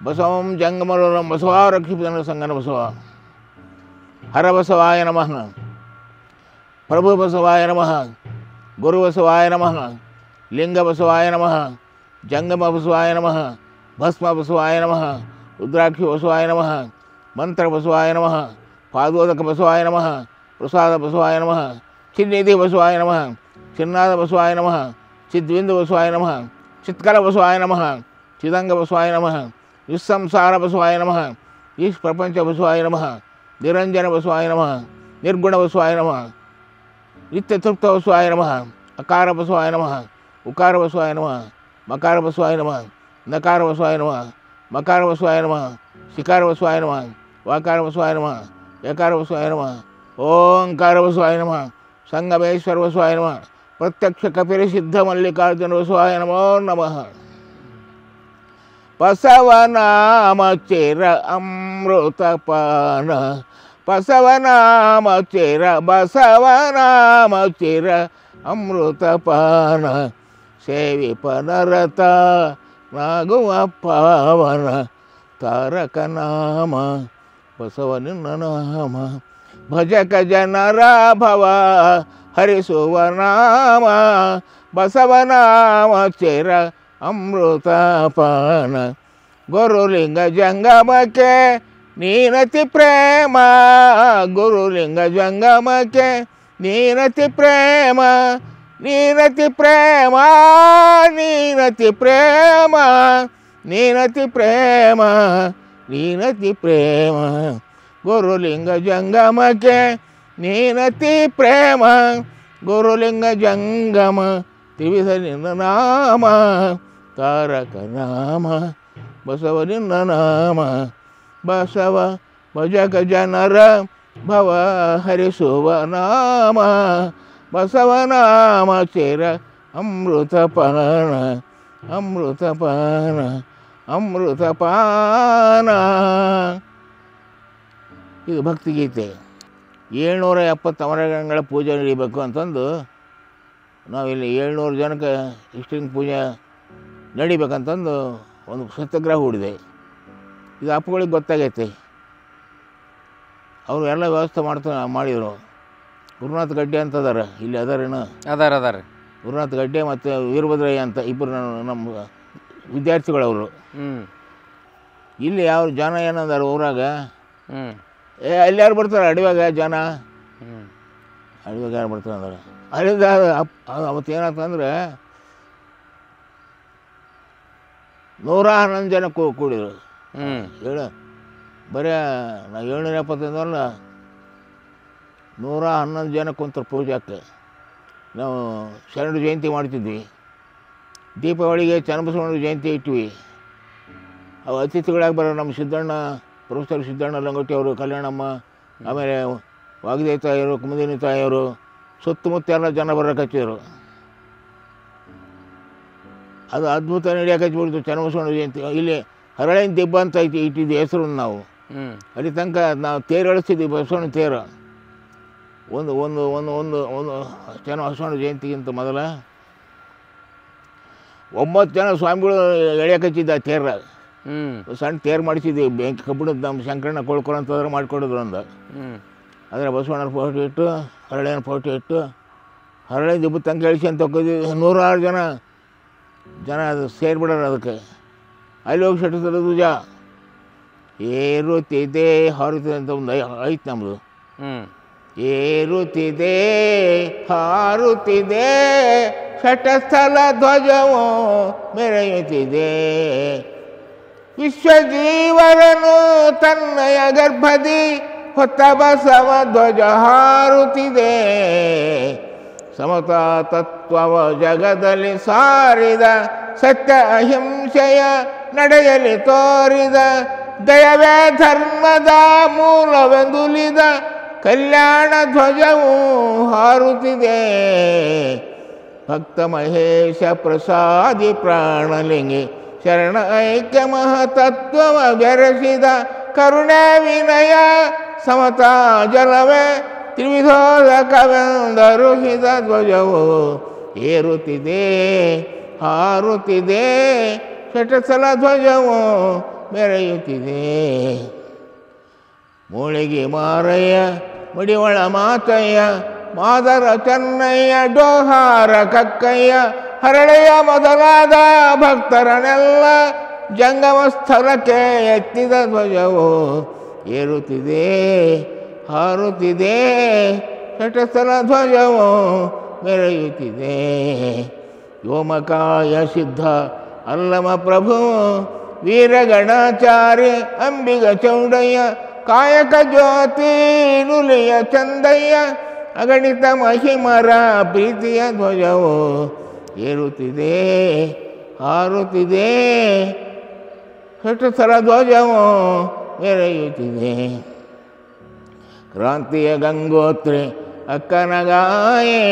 ಬಸವಂ ಜಂಗಮರೂಲಂ, ಬಸವ ರಕ್ಷಿತ ಸಂಗನ ಬಸವ. ಹರ ಬಸವಾಯ ನಮಃ, ಪ್ರಭು ಬಸವಾಯ ನಮಃ, ಗುರು ಬಸವಾಯ ನಮಃ, ಲಿಂಗ ಬಸವಾಯ ನಮಃ, ಜಂಗಮ ಬಸವಾಯ ನಮಃ, ಭಸ್ಮ ಬಸವಾಯ ನಮಃ, ರುದ್ರಾಕ್ಷಿ ಬಸವಾಯ ನಮಃ, ಮಂತ್ರ ಬಸವಾಯ ನಮಃ, ಪಾದೋದಕ ಬಸವಾಯ ನಮಃ, ಪ್ರಸಾದ ಬಸವಾಯ ನಮಃ, ಚಿನ್ನಿಧಿ ಬಸವಾಯ ನಮಃ, ಚಿನ್ನಾದ ಬಸವಾಯ ನಮಃ, ಚಿದ್ವಿಂದು ಬಸವಾಯ ನಮಃ, ಚಿತ್ಕಲ ಬಸವಾಯ ನಮಃ, ಚಿದಂಗ ಬಸವಾಯ ನಮಃ, ನಿಸ್ಸಂಸಾರ ಬಸವಾಯ ನಮಃ, ಈಶ್ ಪ್ರಪಂಚ ಬಸವಾಯ ನಮಃ, ನಿರಂಜನ ಬಸವಾಯ ನಮಃ, ನಿರ್ಗುಣ ಬಸವಾಯ ನಮಃ, ನಿತ್ಯ ತೃಪ್ತ ಬಸವಾಯ ನಮಃ, ಅಕಾರ ಬಸವಾಯ ನಮಃ, ಉಕಾರ ಬಸವಾಯ ನಮಃ, ಮಕಾರ ಬಸವಾಯ ನಮಃ, ನಕಾರ ಬಸವಾಯ ನಮಃ, ಮಕಾರ ಬಸವಾಯ ನಮಃ, ಶಿಕಾರ ಬಸವಾಯ ನಮಃ, ವಾಕಾರ ಬಸವಾಯ ನಮಃ, ಯಕಾರ ಬಸವಾಯ ನಮಃ, ಓಂಕಾರ ಬಸವಾಯ ನಮಃ, ಸಂಗಮೇಶ್ವರ ಬಸವಾಯ ನಮಃ, ಪ್ರತ್ಯಕ್ಷ ಕಪಿಲ ಸಿದ್ಧ ಮಲ್ಲಿಕಾರ್ಜುನ ಬಸವಾಯ ನಮೋ ನಮಃ. ಬಸವನಾಮ ಚಿರ ಅಮೃತಪಾನ, ಬಸವನಾಮ ಚಿರ, ಬಸವನಾಮ ಚಿರ ಅಮೃತಪಾನ, ಸೇವಿಪ ನರತ ನಾಗುವ ಪಾವನ, ತಾರಕ ನಾಮ ಬಸವನಿನ್ನ ನಾಮ, ಭಜಕ ಜನರ ಭವ ಹರಿಸುವ ನಾಮ, ಬಸವನಾಮ ಚಿರ ಅಮೃತಪಾನ. ಗುರುಲಿಂಗ ಜಂಗಮಕ್ಕೆ ನೀನತಿ ಪ್ರೇಮ, ಗುರುಲಿಂಗ ಜಂಗಮಕ್ಕೆ ನೀನತಿ ಪ್ರೇಮ, ನೀನತಿ ಪ್ರೇಮ, ನೀನತಿ ಪ್ರೇಮ, ನೀನತಿ ಪ್ರೇಮ, ನೀನತಿ ಪ್ರೇಮ. ಗುರುಲಿಂಗ ಜಂಗಮಕ್ಕೆ ನೀನತಿ ಪ್ರೇಮ, ಗುರುಲಿಂಗ ಜಂಗಮ ತ್ರಿವಿಧ ನಿನ್ನ ನಾಮ, ತಾರಕ ನಾಮ ಬಸವನಿನ್ನ ನಾಮ, ಬಸವ ಭಜಕ ಜನರ ಭವ ಹರಿಸುವ ನಾಮ, ಬಸವನಾಮ ಚಿರ ಅಮೃತಪಾನ, ಅಮೃತಪಾನ, ಅಮೃತಪಾನ. ಇದು ಭಕ್ತಿಗೀತೆ. 770 ಅಮರಗಣಗಳ ಪೂಜೆ ನಡೀಬೇಕು ಅಂತಂದು ನಾವಿಲ್ಲಿ 700 ಜನಕ್ಕೆ ಇಷ್ಟಿನ ಪೂಜೆ ನಡಿಬೇಕಂತಂದು ಒಂದು ಸತ್ಯಾಗ್ರಹ ಹೂಡಿದೆ. ಇದು ಅಪ್ಪಗಳಿಗೆ ಗೊತ್ತಾಗೈತೆ, ಅವರು ಎಲ್ಲ ವ್ಯವಸ್ಥೆ ಮಾಡಿದರು. ಗುರುನಾಥ್ ಗಡ್ಡೆ ಅಂತ ಅದಾರ, ಇಲ್ಲಿ ಅದಾರೇನು ಅದಾರ ಗುರುನಾಥ್ ಗಡ್ಡೆ ಮತ್ತು ವೀರಭದ್ರಯ್ಯ ಅಂತ ಇಬ್ಬರು ನಮ್ಮ ವಿದ್ಯಾರ್ಥಿಗಳವರು. ಇಲ್ಲಿ ಯಾವ ಜನ ಏನಂದಾರ ಊರಾಗ ಹ್ಞೂ ಅಲ್ಲಿ ಯಾರು ಬರ್ತಾರೆ ಅಡವ್ಯಾಗ ಜನ ಹ್ಞೂ ಅಡವ್ಯಾಗ ಯಾರು ಬರ್ತಾರೆ ಅಂದ್ರೆ ಅಲ್ಲಿಂದ ಅವತ್ತು ಏನಾಯ್ತಂದ್ರೆ 111 ಜನ ಕೂಡಿದ್ರು. ಬರೀ ನಾವು 775 111 ಜನ ಕುಂತರು ಪೂಜಾಕ್ಕೆ. ನಾವು ಶರಣ ಜಯಂತಿ ಮಾಡ್ತಿದ್ವಿ, ದೀಪಾವಳಿಗೆ ಚನ್ನಬಸವಣ್ಣ ಜಯಂತಿ ಇಟ್ವಿ. ಅವು ಅತಿಥಿಗಳಾಗಿ ಬರೋ ನಮ್ಮ ಸಿದ್ದಣ್ಣ, ಪ್ರೊಫೆಸರ್ ಸಿದ್ದಣ್ಣ ಲಂಗೋಟಿ ಅವರು, ಕಲ್ಯಾಣಮ್ಮ, ಆಮೇಲೆ ವಾಗ್ದೇವಿ ತಾಯಿಯವರು, ಕುಮುದಿನಿ ತಾಯಿಯವರು, ಸುತ್ತಮುತ್ತ ಎಲ್ಲ ಜನ ಬರೋಕೆ ಹಚ್ಚಿದ್ರು. ಅದು ಅದ್ಭುತ ನಡೆಯೋಕೆ ಹಚ್ಬಿಡ್ತು ಚನ್ನಬಸವಣ್ಣ ಜಯಂತಿ. ಇಲ್ಲಿ ಹರಳಿನ ದಿಬ್ಬ ಅಂತ ಐತಿ ಇಟ್ಟಿದ್ದು ಹೆಸರು. ನಾವು ಅಲ್ಲಿ ತನಕ ನಾವು ತೇರು ಎಳಿಸ್ತಿದ್ವಿ, ಬಸವಣ್ಣ ತೇರು. ಒಂದು ಒಂದು ಒಂದು ಒಂದು ಒಂದು ಚನ್ನಬಸವಣ್ಣ ಜಯಂತಿಗಿಂತ ಮೊದಲ 9 ಜನ ಸ್ವಾಮಿಗಳು ಎಳೆಯಕ್ಕೆ ಹಚ್ಚಿದ್ದ ತೇರ. ಸಣ್ಣ ತೇರು ಮಾಡಿಸಿದ್ವಿ, ಬೆಂಕಿ ಕಬ್ಬಿಣದ ನಮ್ಮ ಶಂಕರಣ್ಣ ಕೊಳ್ಕೊಳಂತಂದ್ರೆ ಮಾಡಿಕೊಡಿದ್ರು ಒಂದು. ಆದರೆ ಬಸವಣ್ಣನ ಫೋಟೋ ಇಟ್ಟು, ಹರಳಿನ ಫೋಟೋ ಇಟ್ಟು, ಹರಳಿನ ದಿಬ್ಬ ತನಕ ಎಳಿಸಿ ಅಂತ ಹೋಗಿದ್ವಿ. 106 ಜನ ಅದು ಸೇರಿಬಿಡೋರು. ಅದಕ್ಕೆ ಅಲ್ಲಿ ಹೋಗಿ ಶಟದ ಧ್ವಜ ಏರುತ್ತಿದೆ ಹಾರುತ್ತಿದೆ ಅಂತ ಒಂದು ಐತೆ ನಮ್ಮದು. ಏರುತ್ತಿದೆ ಹಾರುತ್ತಿದೆ ಶಟಸ್ಥಲ ಧ್ವಜವು ಮೆರೆಯುತ್ತಿದೆ, ವಿಶ್ವಜೀವರನು ತನ್ನಯ ಗರ್ಭದಿ ಹೊತ್ತ ಬಸವ ಧ್ವಜ ಹಾರುತ್ತಿದೆ. ಸಮತಾ ತತ್ವವ ಜಗದಲ್ಲಿ ಸಾರಿದ, ಸತ್ಯ ಅಹಿಂಸೆಯ ನಡೆಯಲಿ ತೋರಿದ, ದಯವೇ ಧರ್ಮದ ಮೂಲವೆಂದುಲಿದ ಕಲ್ಯಾಣ ಧ್ವಜವು ಹಾರುತ್ತಿದೆ. ಭಕ್ತ ಮಹೇಶ ಪ್ರಸಾದಿ ಪ್ರಾಣಲಿಂಗಿ ಶರಣ ಐಕ್ಯ ಮಹತತ್ವವ ಬೆರೆಸಿದ, ಕರುಣೆ ವಿನಯ ಸಮತಾ ಜಲವೇ ತ್ರಿವಿಧೋದಕವೆಂದರುಹಿದ ಧ್ವಜವು ಏರುತ್ತಿದೆ ಹಾರುತ್ತಿದೆ, ಶಟಸ್ಥಲ ಧ್ವಜವು ಮೆರೆಯುತ್ತಿದೆ. ಮೂಳಿಗೆ ಮಾರಯ್ಯ ಮುಡಿವಳ ಮಾತಯ್ಯ, ಮಾದರ ಚೆನ್ನಯ್ಯ ಡೋಹಾರ ಕಕ್ಕಯ್ಯ, ಹರಳೆಯ ಮೊದಲಾದ ಭಕ್ತರನ್ನೆಲ್ಲ ಜಂಗಮ ಸ್ಥಳಕ್ಕೆ ಎತ್ತಿದ ಧ್ವಜವು ಏರುತ್ತಿದೆ ಹಾರುತ್ತಿದೆ, ಶಟಸ್ಥಲ ಧ್ವಜವು ಮೆರೆಯುತ್ತಿದೆ. ವ್ಯೋಮಕಾಯ ಸಿದ್ಧ ಅಲ್ಲಮ ಪ್ರಭು ವೀರಗಣಾಚಾರ್ಯ ಅಂಬಿಗ ಚೌಡಯ್ಯ, ಕಾಯಕ ಜ್ಯೋತಿ ನುಲಿಯ ಚಂದಯ್ಯ, ಅಗಣಿತ ಮಹಿಮರ ಪ್ರೀತಿಯ ಧ್ವಜವು ಏರುತ್ತಿದೆ ಹಾರುತ್ತಿದೆ, ಶಟಸ್ಥಲ ಧ್ವಜವು ಮೆರೆಯುತ್ತಿದೆ. ಕ್ರಾಂತಿಯ ಗಂಗೋತ್ರಿ ಅಕ್ಕನಗಾಯೆ,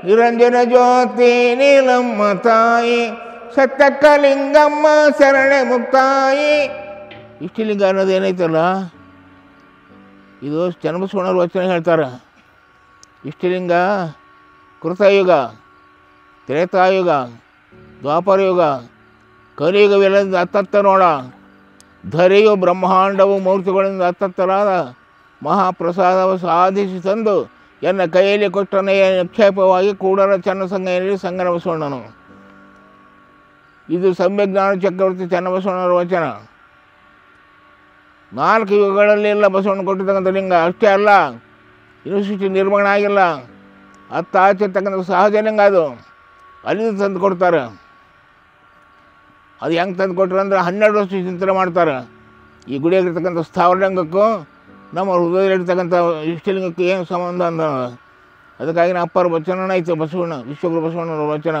ನಿರಂಜನ ಜ್ಯೋತಿ ನೀಲಮ್ಮ ತಾಯಿ, ಸತ್ತಕ್ಕ ಲಿಂಗಮ್ಮ ಶರಣೆ ಮುಕ್ತಾಯಿ. ಇಷ್ಟಲಿಂಗ ಅನ್ನೋದು ಏನೈತಲ್ಲ, ಇದು ಚನ್ನಬಸವಣ್ಣವ್ರ ವಚನ ಹೇಳ್ತಾರೆ. ಇಷ್ಟಲಿಂಗ ಕೃತಯುಗ, ತ್ರೇತಾಯುಗ, ದ್ವಾಪರಯುಗ, ಕಲಿಯುಗವೆಲ್ಲದಿಂದ ಹತ್ತತ್ತ ನೋಡ. ಧರೆಯು ಬ್ರಹ್ಮಾಂಡವು ಮೂರ್ತಿಗಳಿಂದ ಹತ್ತತ್ತಲಾದ ಮಹಾಪ್ರಸಾದವು ಸಾಧಿಸಿ ತಂದು ಎನ್ನ ಕೈಯಲ್ಲಿ ಕೊಟ್ಟನೆಯ ನಿಕ್ಷೇಪವಾಗಿ ಕೂಡಲ ಚನ್ನಸಂಗಯಲ್ಲಿ ಸಂಗನ ಬಸವಣ್ಣನು. ಇದು ಸಮ್ಯಜ್ಞಾನ ಚಕ್ರವರ್ತಿ ಚನ್ನಬಸವಣ್ಣವರ ವಚನ. 4 ಯುಗಗಳಲ್ಲಿ ಎಲ್ಲ ಬಸವಣ್ಣ ಕೊಟ್ಟಿರ್ತಕ್ಕಂಥ ಲಿಂಗ. ಅಷ್ಟೇ ಅಲ್ಲ, ಯೂನಿವರ್ಸಿಟಿ ನಿರ್ಮಾಣ ಆಗಿಲ್ಲ, ಆಚೆರ್ತಕ್ಕಂಥ ಸಹಜ ಲಿಂಗ. ಅದು ಅಲ್ಲಿಂದ ತಂದು ಕೊಡ್ತಾರೆ. ಅದು ಹೆಂಗೆ ತಂದು ಕೊಟ್ರು ಅಂದ್ರೆ 12 ವರ್ಷ ಚಿಂತನೆ ಮಾಡ್ತಾರೆ. ಈ ಗುಡಿಯಾಗಿರ್ತಕ್ಕಂಥ ಸ್ಥಾವರಲಿಂಗಕ್ಕೂ ನಮ್ಮ ಹೃದಯದಲ್ಲಿರ್ತಕ್ಕಂಥ ಇಷ್ಟಲಿಂಗಕ್ಕೂ ಏನು ಸಂಬಂಧ ಅಂತ. ಅದಕ್ಕಾಗಿ ಅಪ್ಪರ ವಚನ ಐತೆ ಬಸವಣ್ಣ, ವಿಶ್ವಗುರು ಬಸವಣ್ಣವ್ರ ವಚನ.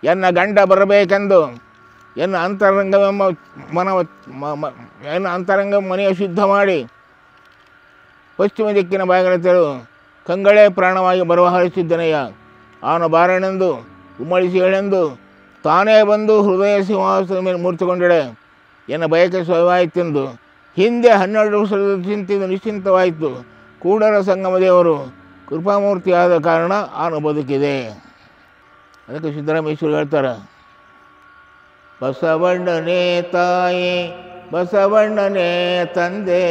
ಎನ್ನ ಗಂಡ ಬರಬೇಕೆಂದು ಎನ್ನ ಅಂತರಂಗವೆಂಬ ಎನ್ನ ಅಂತರಂಗ ಮನೆಯ ಶುದ್ಧ ಮಾಡಿ, ಪಶ್ಚಿಮ ದಿಕ್ಕಿನ ಬಾಗಿಲ ತೆರೆದು ಕಂಗಳೇ ಪ್ರಾಣವಾಗಿ ಬರುವ ಹರಿಸಿದ್ದನಯ್ಯ. ಅವನ ಬಾರನೆಂದು ಉಮ್ಮಳಿಸಿ ಹೇಳೆಂದು ತಾನೇ ಬಂದು ಹೃದಯ ಸಿಂಹಾಸನದ ಮೇಲೆ ಮೂರ್ತಿಗೊಂಡೆಡೆ ಎನ್ನ ಬಯಕೆ ಸ್ವಯವಾಯಿತೆಂದು. ಹಿಂದೆ 12 ವರ್ಷದ ಚಿಂತಿದ್ದು ನಿಶ್ಚಿಂತವಾಯಿತು. ಕೂಡಲ ಸಂಗಮ ದೇವರು ಕೃಪಾಮೂರ್ತಿಯಾದ ಕಾರಣ ಅವನು ಬದುಕಿದೆ. ಅದಕ್ಕೆ ಸಿದ್ದರಾಮೇಶ್ವರ ಹೇಳ್ತಾರೆ, ಬಸವಣ್ಣನೇ ತಾಯಿ ಬಸವಣ್ಣನೇ ತಂದೆ,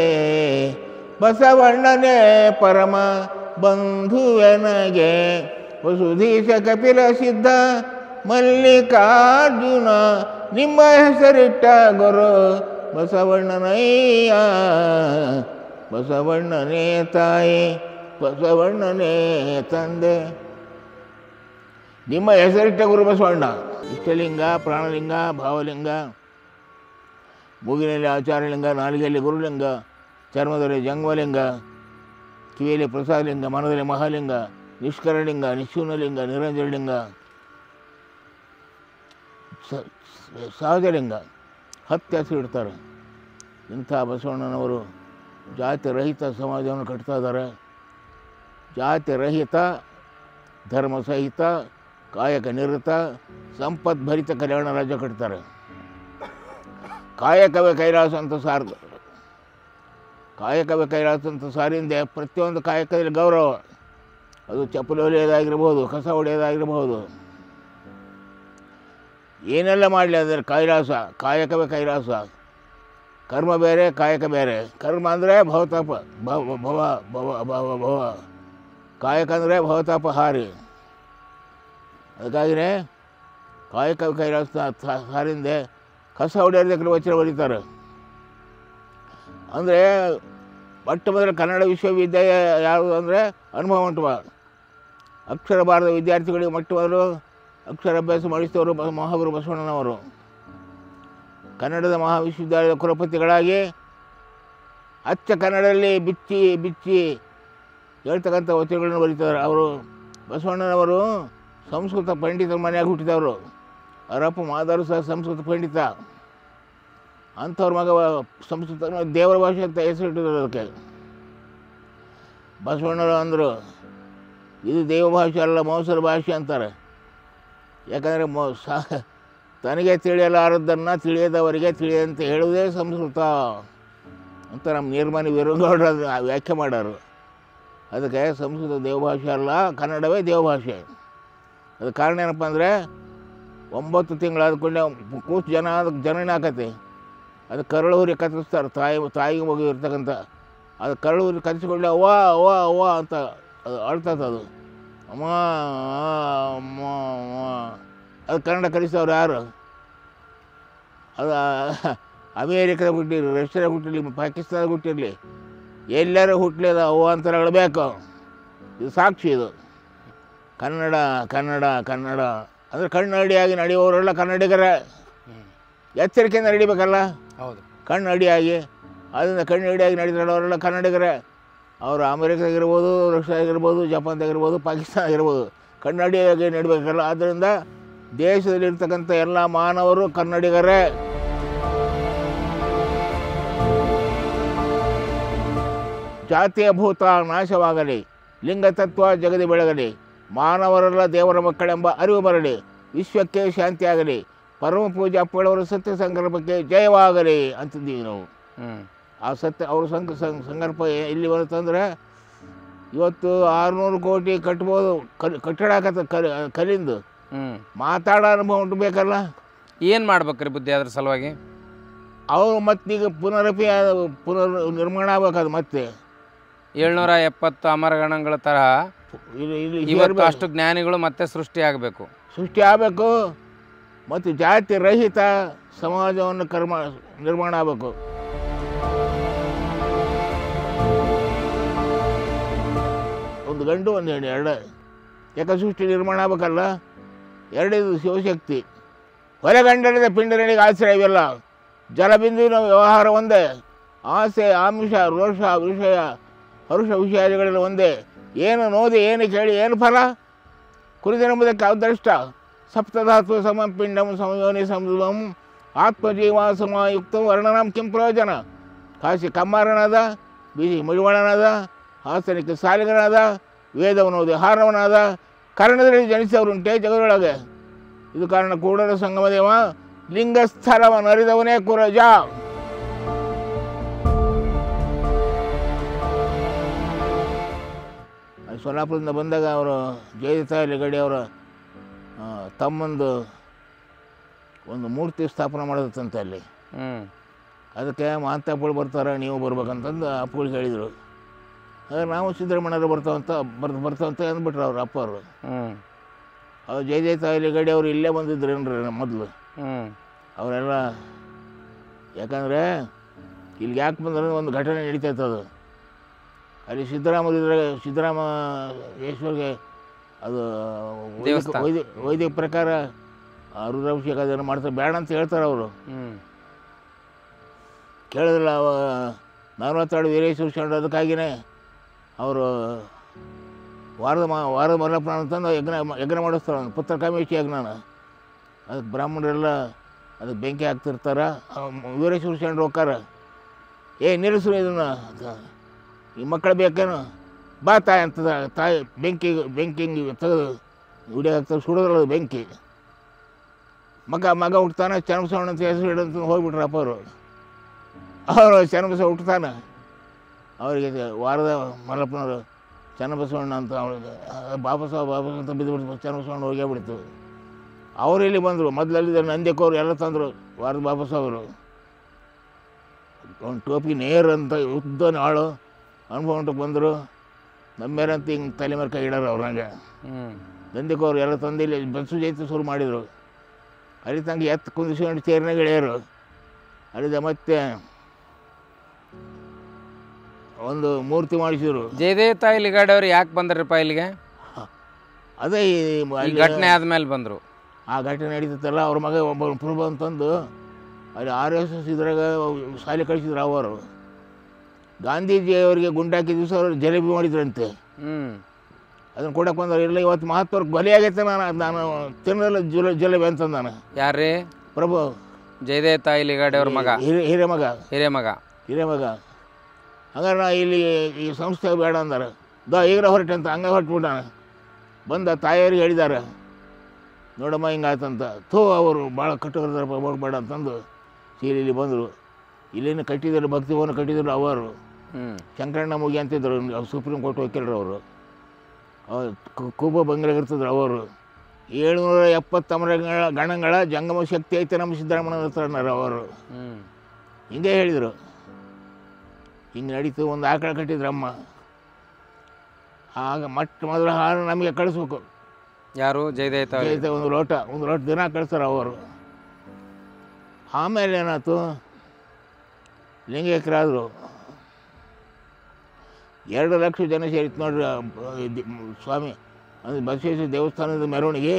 ಬಸವಣ್ಣನೇ ಪರಮ ಬಂಧುವೆನಗೆ, ವಸುಧೀಶ ಕಪಿಲ ಸಿದ್ಧ ಮಲ್ಲಿಕಾರ್ಜುನ ನಿಮ್ಮ ಹೆಸರಿಟ್ಟ ಗುರು ಬಸವಣ್ಣನಯ್ಯ ಬಸವಣ್ಣನೇ ತಾಯಿ ಬಸವಣ್ಣನೇ ತಂದೆ. ನಿಮ್ಮ ಹೆಸರಿಟ್ಟ ಗುರು ಬಸವಣ್ಣ. ಇಷ್ಟಲಿಂಗ, ಪ್ರಾಣಲಿಂಗ, ಭಾವಲಿಂಗ, ಮೂಗಿನಲ್ಲಿ ಆಚಾರಲಿಂಗ, ನಾಲಿಗೆಯಲ್ಲಿ ಗುರುಲಿಂಗ, ಚರ್ಮದಲ್ಲಿ ಜಂಗಮಲಿಂಗ, ಕಿವಿಯಲ್ಲಿ ಪ್ರಸಾದಲಿಂಗ, ಮನದಲ್ಲಿ ಮಹಾಲಿಂಗ, ನಿಷ್ಕರಲಿಂಗ, ನಿಶೂನ್ಯಲಿಂಗ, ನಿರಂಜನಲಿಂಗ, ಸಹಜಲಿಂಗ 10 ಹೆಸರು ಇಡ್ತಾರೆ. ಇಂಥ ಬಸವಣ್ಣನವರು ಜಾತಿ ರಹಿತ ಸಮಾಜವನ್ನು ಕಟ್ತಾ ಇದ್ದಾರೆ. ಜಾತಿ ರಹಿತ, ಧರ್ಮ ಸಹಿತ, ಕಾಯಕ ನಿರತ, ಸಂಪದ್ಭರಿತ ಕಲ್ಯಾಣ ರಾಜ್ಯ ಕಟ್ತಾರೆ. ಕಾಯಕವೇ ಕೈಲಾಸ ಅಂತ ಸಾರ್ದು, ಕಾಯಕವೇ ಕೈಲಾಸ ಅಂತ ಸಾರಿಂದೆ ಪ್ರತಿಯೊಂದು ಕಾಯಕದಲ್ಲಿ ಗೌರವ. ಅದು ಚಪ್ಪಲಿ ಹೊಲಿಯೋದಾಗಿರ್ಬೋದು, ಕಸ ಹೊಡೆಯೋದಾಗಿರ್ಬೋದು, ಏನೆಲ್ಲ ಮಾಡಲಿ ಅದರ ಕೈಲಾಸ. ಕಾಯಕವೇ ಕೈಲಾಸ. ಕರ್ಮ ಬೇರೆ, ಕಾಯಕ ಬೇರೆ. ಕರ್ಮ ಅಂದರೆ ಭವತಾಪ, ಭವ ಭವ ಭವ ಭವ ಭವ. ಕಾಯಕ ಅಂದರೆ ಭವತಾಪ ಹಾರಿ. ಅದಕ್ಕಾಗಿಯೇ ಕಾಯಕ ಕೈಲಾಸ ಸಾರಿಂದೆ ಕಸ ಹೊಡೆಯೋದಕ್ಕೆ ವಚನ ಬರೀತಾರೆ. ಅಂದರೆ ಮೊಟ್ಟ ಮೊದಲ ಕನ್ನಡ ವಿಶ್ವವಿದ್ಯಾಲಯ ಯಾವುದು ಅಂದರೆ ಅನುಭವ ಮಂಟಪ. ಅಕ್ಷರ ಬಾರದ ವಿದ್ಯಾರ್ಥಿಗಳಿಗೆ ಮೊಟ್ಟ ಮೊದಲು ಅಕ್ಷರಾಭ್ಯಾಸ ಮಾಡಿಸಿದವರು ಮಹಾಗುರು ಬಸವಣ್ಣನವರು. ಕನ್ನಡದ ಮಹಾವಿಶ್ವವಿದ್ಯಾಲಯದ ಕುಲಪತಿಗಳಾಗಿ ಅಚ್ಚ ಕನ್ನಡದಲ್ಲಿ ಬಿಚ್ಚಿ ಬಿಚ್ಚಿ ಹೇಳ್ತಕ್ಕಂಥ ವಚನಗಳನ್ನು ಬರೀತಾರೆ. ಅವರು ಬಸವಣ್ಣನವರು ಸಂಸ್ಕೃತ ಪಂಡಿತರ ಮನೆಯಾಗಿ ಹುಟ್ಟಿದವರು. ಅವರಪ್ಪ ಮಾದಾರು ಸಹ ಸಂಸ್ಕೃತ ಪಂಡಿತ. ಅಂಥವ್ರ ಮಗ ಸಂಸ್ಕೃತ ದೇವರ ಭಾಷೆ ಅಂತ ಹೆಸರಿಟ್ಟಿದ್ರು. ಅದಕ್ಕೆ ಬಸವಣ್ಣರು ಅಂದರು ಇದು ದೇವ ಭಾಷೆ ಅಲ್ಲ, ಮೋಸರ ಭಾಷೆ ಅಂತಾರೆ. ಯಾಕಂದರೆ ತನಗೆ ತಿಳಿಯಲಾರದ್ದನ್ನು ತಿಳಿಯದವರಿಗೆ ತಿಳಿಯದಂತೆ ಹೇಳುವುದೇ ಸಂಸ್ಕೃತ ಅಂತ ನಮ್ಮ ನಿರ್ಮಾಣಿ ವೀರಗೌಡರು ವ್ಯಾಖ್ಯೆ ಮಾಡೋರು. ಅದಕ್ಕೆ ಸಂಸ್ಕೃತ ದೇವಭಾಷೆ ಅಲ್ಲ, ಕನ್ನಡವೇ ದೇವಭಾಷೆ. ಅದು ಕಾರಣ ಏನಪ್ಪ ಅಂದರೆ 9 ತಿಂಗಳಾದ್ಕೊಂಡೆ ಕೂಸು ಅದಕ್ಕೆ ಜನನೇ ಹಾಕತ್ತೆ. ಅದು ಕರಳು ಹುರಿ ಕತ್ತರಿಸ್ತಾರೆ. ತಾಯಿಗೆ ಮಗು ಇರ್ತಕ್ಕಂಥ ಅದು ಕರಳು ಹುರಿ ಕತ್ತಿಸ್ಕೊಂಡೆ ಅವ್ವ ಅವ್ವ ಅವ್ವ ಅಂತ ಅದು ಅಳ್ತದೆ. ಅದು ಅಮ್ಮ ಅಮ್ಮ ಅಮ್ಮ. ಅದು ಕನ್ನಡ ಕಲಿಸೋರು ಯಾರು? ಅದು ಅಮೇರಿಕದ ಹುಟ್ಟಿರಲಿ, ರಷ್ಯಾದ ಹುಟ್ಟಿರಲಿ, ಪಾಕಿಸ್ತಾನದ ಹುಟ್ಟಿರಲಿ, ಎಲ್ಲರೂ ಹುಟ್ಟಲಿ ಅದು ಅವ್ವ ಅಂತ ಹೇಳಬೇಕು. ಇದು ಸಾಕ್ಷಿ. ಇದು ಕನ್ನಡ ಕನ್ನಡ ಕನ್ನಡ ಅಂದರೆ ಕಣ್ಣಡಿಯಾಗಿ ನಡೆಯುವವರೆಲ್ಲ ಕನ್ನಡಿಗರೇ. ಎಚ್ಚರಿಕೆಯಿಂದ ನಡಿಬೇಕಲ್ಲ. ಹೌದು, ಕಣ್ಣಡಿಯಾಗಿ. ಅದರಿಂದ ಕಣ್ಣಡಿಯಾಗಿ ನಡೆದವರೆಲ್ಲ ಕನ್ನಡಿಗರೇ. ಅವರು ಅಮೇರಿಕಾಗಿರ್ಬೋದು, ರಷ್ಯಾಗಿರ್ಬೋದು, ಜಪಾನ್ದಾಗಿರ್ಬೋದು, ಪಾಕಿಸ್ತಾನ ಆಗಿರ್ಬೋದು, ಕನ್ನಡಿಯಾಗಿ ನಡಿಬೇಕಲ್ಲ. ಆದ್ದರಿಂದ ದೇಶದಲ್ಲಿರ್ತಕ್ಕಂಥ ಎಲ್ಲ ಮಾನವರು ಕನ್ನಡಿಗರೇ. ಜಾತಿಯ ಭೂತ ನಾಶವಾಗಲಿ, ಲಿಂಗತತ್ವ ಜಗದಿ ಬೆಳಗಲಿ, ಮಾನವರೆಲ್ಲ ದೇವರ ಮಕ್ಕಳೆಂಬ ಅರಿವು ಬರಲಿ, ವಿಶ್ವಕ್ಕೆ ಶಾಂತಿಯಾಗಲಿ, ಪರಮ ಪೂಜೆ ಅಪ್ಪಳವರ ಸತ್ಯ ಸಂಕಲ್ಪಕ್ಕೆ ಜಯವಾಗಲಿ ಅಂತಿದ್ದೀವಿ ನಾವು. ಆ ಸತ್ಯ ಅವ್ರ ಸಂಕಲ್ಪ ಎಲ್ಲಿ ಬರುತ್ತಂದರೆ ಇವತ್ತು 600 ಕೋಟಿ ಕಟ್ಬೋದು. ಕಟ್ಟಡ ಕಲಿಂದು ಮಾತಾಡೋ ಅನುಭವ ಉಂಟು ಬೇಕಲ್ಲ. ಏನು ಮಾಡ್ಬೇಕ್ರಿ ಬುದ್ಧಿ ಅದ್ರ ಸಲುವಾಗಿ? ಅವರು ಮತ್ತೀಗ ಪುನರ್ ನಿರ್ಮಾಣ ಆಗ್ಬೇಕದು. ಮತ್ತೆ 770 ಅಮರಗಣಗಳ ತರಹ ಇವತ್ತು ಅಷ್ಟು ಜ್ಞಾನಿಗಳು ಮತ್ತೆ ಸೃಷ್ಟಿ ಆಗಬೇಕು. ಮತ್ತು ಜಾತಿ ರಹಿತ ಸಮಾಜವನ್ನು ನಿರ್ಮಾಣ ಆಗಬೇಕು. ಒಂದು ಗಂಡು ಒಂದು ಹೆಣ್ಣು ಎರಡು ಏಕಸೃಷ್ಟಿ ನಿರ್ಮಾಣ ಆಗಬೇಕಲ್ಲ. ಎರಡನೇದು ಶಿವಶಕ್ತಿ. ಹೊರಗಂಡರದ ಪಿಂಡಗಳಿಗೆ ಆಶ್ರಯವಿಲ್ಲ. ಜಲಬಿಂದುವಿನ ವ್ಯವಹಾರ ಒಂದೇ. ಆಸೆ ಆಮಿಷ ರೋಷ ವಿಷಯ ಹರುಷ ವಿಷಯಾದಿಗಳೆಲ್ಲ ಒಂದೇ. ಏನು ನೋದಿ ಏನು ಕೇಳಿ ಏನು ಫಲ? ಕುರಿದೆಂಬುದಕ್ಕೆ ಅದೃಷ್ಟ. ಸಪ್ತಧಾತು ಸಮಂ ಪಿಂಡಂ ಸಂಯೋನಿ ಸಂಧುವಂ ಆತ್ಮಜೀವ ಸಮಾಯುಕ್ತ ವರ್ಣನಂ ಕಿಂ ಪ್ರಯೋಜನ. ಕಾಶಿ ಕಮ್ಮಾರನಾದ, ಬಿಸಿ ಮುಳಿವಣನಾದ, ಹಾಸನಿಕ ಸಾಲಿಗನಾದ, ವೇದವನೋದಿ ಹಾರವನಾದ, ಕರ್ಣದಲ್ಲಿ ಜನಿಸಿದವರುಂಟೆ ಜಗದೊಳಗೆ. ಇದು ಕಾರಣ ಕೂಡಲ ಸಂಗಮದೇವ ಲಿಂಗಸ್ಥಳವನ್ನು ಅರಿದವನೇ ಕುರಜ. ಸೊಲ್ಲಾಪುರದಿಂದ ಬಂದಾಗ ಅವರು ಜಯತಾಯಿ ಗಡಿ ಅವರ ತಮ್ಮಂದು ಒಂದು ಮೂರ್ತಿ ಸ್ಥಾಪನೆ ಮಾಡೋದಂತೆ ಅಲ್ಲಿ. ಅದಕ್ಕೆ ಮಾಂತಪ್ಪಗಳು ಬರ್ತಾರೆ, ನೀವು ಬರ್ಬೇಕಂತಂದು ಅಪ್ಪಗಳು ಹೇಳಿದರು. ಆದ್ರೆ ನಾವು ಸಿದ್ದರಾಮಣ್ಣರು ಬರ್ತಾವಂತ ಅಂದ್ಬಿಟ್ರು ಅವ್ರ ಅಪ್ಪ ಅವರು. ಅವ್ರು ಜಯತಾಯಿ ಗಡಿ ಅವರು ಇಲ್ಲೇ ಬಂದಿದ್ರೇನ್ರಿ ಮೊದಲು. ಅವರೆಲ್ಲ ಯಾಕಂದರೆ ಇಲ್ಲಿಗೆ ಯಾಕೆ ಬಂದ್ರೆ ಒಂದು ಘಟನೆ ನಡೀತೈತೆ ಅದು. ಅಲ್ಲಿ ಸಿದ್ದರಾಮೇಶ್ವರಿಗೆ ಅದು ವೈದಿಕ ಪ್ರಕಾರ ರುದ್ರಾಭಿಷೇಕ ಅದನ್ನು ಮಾಡ್ತಾರೆ, ಬೇಡ ಅಂತ ಹೇಳ್ತಾರೆ ಅವರು. ಕೇಳಿದ್ರಲ್ಲ ನರವತ್ತೆರಡು ವೀರೇಶ್ವರ ಶರಣರು, ಅದಕ್ಕಾಗಿಯೇ ಅವರು ವಾರದ ಮಲ್ಲಪ್ಪನ ಅಂತಂದು ಯಜ್ಞ ಮಾಡಿಸ್ತಾರೆ, ಪುತ್ರ ಕಾಮೇಶಿ ಯಜ್ಞನ. ಅದಕ್ಕೆ ಬ್ರಾಹ್ಮಣರೆಲ್ಲ ಅದಕ್ಕೆ ಬೆಂಕಿ ಹಾಕ್ತಿರ್ತಾರೆ. ವೀರೇಶ್ವರ ಶರಣರು ಹೋಗ್ತಾರ, ನಿಲ್ಲಿಸ್ರು ಇದನ್ನು, ಈ ಮಕ್ಕಳು ಬೇಕೇನು, ಬಾ ತಾಯಿ ಅಂತದ. ತಾಯಿ ಬೆಂಕಿ ತೆಗೆದು ಉಡಿ ಹಾಕ್ತಾರೆ, ಸುಡೋದ್ರಲ್ಲ ಬೆಂಕಿ. ಮಗ ಹುಡ್ತಾನೆ, ಚನ್ನಬಸವಣ್ಣ ಅಂತ ಹೆಸರು ಇಡಂತ ಹೋಗ್ಬಿಟ್ರಪ್ಪ ಅವರು ಚನ್ನಬಸವ ಹುಟ್ಟುತ್ತಾನೆ. ಅವರಿಗೆ ವಾರದ ಮಲ್ಲಪ್ಪನವರು ಚನ್ನಬಸವಣ್ಣ ಅಂತ ಅವ್ರಿಗೆ ಬಾಬಸವ ಅಂತ ಬಿದ್ದುಬಿಡ್ತು, ಚನ್ನಬಸವಣ್ಣ ಹೋಗೇ ಬಿಡ್ತು. ಅವರು ಇಲ್ಲಿ ಬಂದರು, ಮೊದಲಲ್ಲಿದ್ದ ನಂದ್ಯಕ್ಕವ್ರು ಎಲ್ಲ ತಂದರು. ವಾರದ ಬಾಬಸವರು ಒಂದು ಟೋಪಿ ನೇರ್ ಅಂತ ಉದ್ದನ ಆಳು ಅನುಭವಕ್ಕೆ ಬಂದರು. ನಮ್ಮೇರಂತ ಹಿಂಗೆ ತಲೆ ಮೇಲೆ ಕೈ ಇಡೋರು ಅವ್ರು. ಹಂಗೆ ನಂದ್ಯಕ್ಕವ್ರು ಎಲ್ಲ ತಂದು ಇಲ್ಲಿ ಬಸ್ಸು ಜೈತೆ ಶುರು ಮಾಡಿದರು. ಅಲ್ಲಿ ತಂಗ ಎತ್ತು ಕುಂದಿಸ್ಕೊಂಡು ಚೇರ್ನಾಗ ಇಳಿಯೋರು. ಅಲ್ಲಿಂದ ಮತ್ತೆ ಒಂದು ಮೂರ್ತಿ ಮಾಡಿಸಿದ್ರು. ಜಯದೇವ ತಾಯಿ ಲಿಗಾಡೆ ಅವ್ರು ಯಾಕೆ ಬಂದ್ರಪ್ಪ ಇಲ್ಲಿಗೆ? ಅದೇ ಈ ಘಟನೆ ಆದ್ಮೇಲೆ ಬಂದರು. ಆ ಘಟನೆ ನಡೀತತ್ತಲ್ಲ, ಅವ್ರ ಮಗ ಒಬ್ಬ ಪ್ರಭು ಅಂತಂದು ಅಲ್ಲಿ RSS ಇದ್ರಾಗ ಶಾಲೆ ಕಳಿಸಿದ್ರು. ಅವರು ಗಾಂಧೀಜಿಯವರಿಗೆ ಗುಂಡಾಕಿ ದಿವಸ ಅವರು ಜಲೇಬಿ ಮಾಡಿದ್ರಂತೆ. ಅದನ್ನು ಕೊಡಕ್ಕೆ ಬಂದ್ರೆ ಇಲ್ಲ, ಇವತ್ತು ಮಹತ್ವರ್ಗೆ ಬಲಿ ಆಗೈತೆ, ನಾನು ತಿನ್ನಲ್ಲ ಜಲೇಬಿ ಅಂತಂದು. ನಾನು ಯಾರೇ ಪ್ರಭು ಜಯದೇವ ತಾಯಿ ಲಿಗಾಡೆ ಅವ್ರ ಮಗ, ಹಿರೇಮಗ. ಹಂಗಾರೆ ನಾ ಇಲ್ಲಿ ಈ ಸಂಸ್ಥೆ ಬೇಡ ಅಂದಾರೆ. ಈಗ ಹೊರಟೆ ಅಂತ ಹಂಗೆ ಹೊರಟ್ಬಿಟ್ಟಾನ. ಬಂದ ತಾಯಿಯವ್ರಿಗೆ ಹೇಳಿದ್ದಾರೆ, ನೋಡಮ್ಮ ಹಿಂಗಾಯ್ತಂತ. ಅವರು ಭಾಳ ಕಟ್ಟುಗರ್ದಾರಪ್ಪ, ಹೋಗ್ಬೇಡ ಅಂತಂದು ಇಲ್ಲಿ ಬಂದರು. ಇಲ್ಲೇನು ಕಟ್ಟಿದ್ರು, ಭಕ್ತಿಭವನ ಕಟ್ಟಿದ್ರು ಅವರು. ಶಂಕರಣ್ಣ ಮುಗಿ ಅಂತಿದ್ರು, ಸುಪ್ರೀಂ ಕೋರ್ಟ್ ವಕೀಲರು ಅವರು. ಕೂಪ ಬಂಗ್ಲಾಗ ಇರ್ತಿದ್ರು ಅವರು. 770 ಗಣಗಳ ಜಂಗಮ ಶಕ್ತಿ ಐತೆ ನಮ್ಮ ಸಿದ್ದರಾಮಯ್ಯ ಹತ್ರ ಅವರು. ಹಿಂಗೆ ಹೇಳಿದರು. ಹಿಂಗೆ ನಡೀತು. ಒಂದು ಆಕಳ ಕಟ್ಟಿದ್ರಮ್ಮ. ಆಗ ಮೊದಲು ಹಾಲು ನಮಗೆ ಕಳಿಸ್ಬೇಕು. ಯಾರು? ಜಯದೇವ. ಒಂದು ಲೋಟ ದಿನ ಕಳಿಸ್ತಾರೆ ಅವರು. ಆಮೇಲೆ ಏನಾಯ್ತು, ಲಿಂಗೈಕ್ಯರಾದರು. 2 ಲಕ್ಷ ಜನ ಸೇರಿತ್ತು ನೋಡ್ರಿ ಸ್ವಾಮಿ. ಅದು ಬಸವೇಶ್ವರ ದೇವಸ್ಥಾನದ ಮೆರವಣಿಗೆ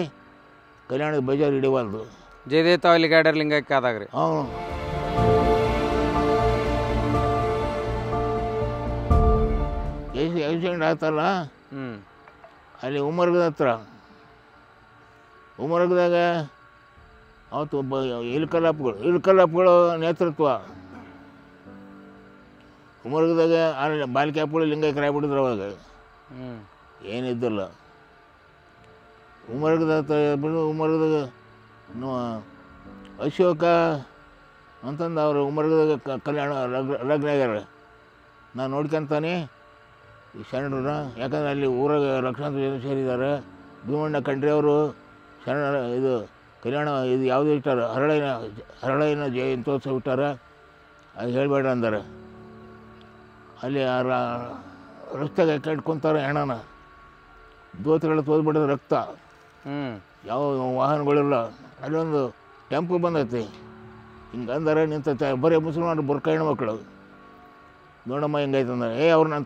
ಕಲ್ಯಾಣದ ಬಜಾರ್ ಹಿಡಿವಲ್ದು. ಜಯದೇವ ತಾಯಿ ಲಿಗಾಡರ್ ಲಿಂಗೈಕ್ಯ ಆದಾಗ ರೀ. ಎಕ್ಸಿಡೆಂಟ್ ಆಯ್ತಲ್ಲ, ಅಲ್ಲಿ ಉಮರ್ಗದ ಹತ್ರ. ಉಮರ್ಗದಾಗ ಅವತ್ತು ಒಬ್ಬ ಇಳ್ಕಲ್ಲಪ್ಪಗಳು ನೇತೃತ್ವ. ಉಮರ್ಗದಾಗ ಬಾಲಿಕೆ ಹಪ್ಪಗಳು ಲಿಂಗೈಕ್ಯರು ಆಗ್ಬಿಟ್ಟಿದ್ರು. ಅವಾಗ ಏನಿದ್ದಿಲ್ಲ. ಉಮರ್ಗದಾಗ ಅಶೋಕ ಅಂತಂದು ಅವರು ಉಮರ್ಗದಾಗ ಕಲ್ಯಾಣ ಲಗ್ನ ಆಗ್ಯಾರ. ನಾನು ನೋಡ್ಕೊಂತಾನೆ ಈ ಶರಣರನ್ನ. ಯಾಕಂದ್ರೆ ಅಲ್ಲಿ ಊರಾಗ ಲಕ್ಷಾಂತರ ಜನ ಸೇರಿದ್ದಾರೆ. ಭೀಮಣ್ಣ ಖಂಡ್ರೆ ಅವರು ಶರಣ ಇದು ಕಲ್ಯಾಣ ಇದು ಯಾವುದೂ ಇಟ್ಟಾರ, ಹರಳಯ್ಯನ ಜಯಂತ್ಯೋತ್ಸವ ಇಟ್ಟಾರ. ಅದು ಹೇಳಬೇಡ ಅಂದಾರೆ. ಅಲ್ಲಿ ರಸ್ತೆಗೆ ಕಟ್ಕೊತಾರೆ ಹೆಣನ. ದೋತಿಗಳು ತೋದ್ಬಿಡೋದು ರಕ್ತ. ಯಾವ ವಾಹನಗಳಿಲ್ಲ. ಅಲ್ಲೊಂದು ಟೆಂಪು ಬಂದೈತಿ. ಹಿಂಗೆ ಅಂದರೆ ನಿಂತೈತೆ. ಬರೀ ಮುಸಲ್ಮಾನರು ಬುರ್ಕ ಹೆಣ್ಮಕ್ಳು. ನೋಡಮ್ಮ ಹಿಂಗೈತೆ ಅಂದ್ರೆ ಅವ್ರು ನಾನು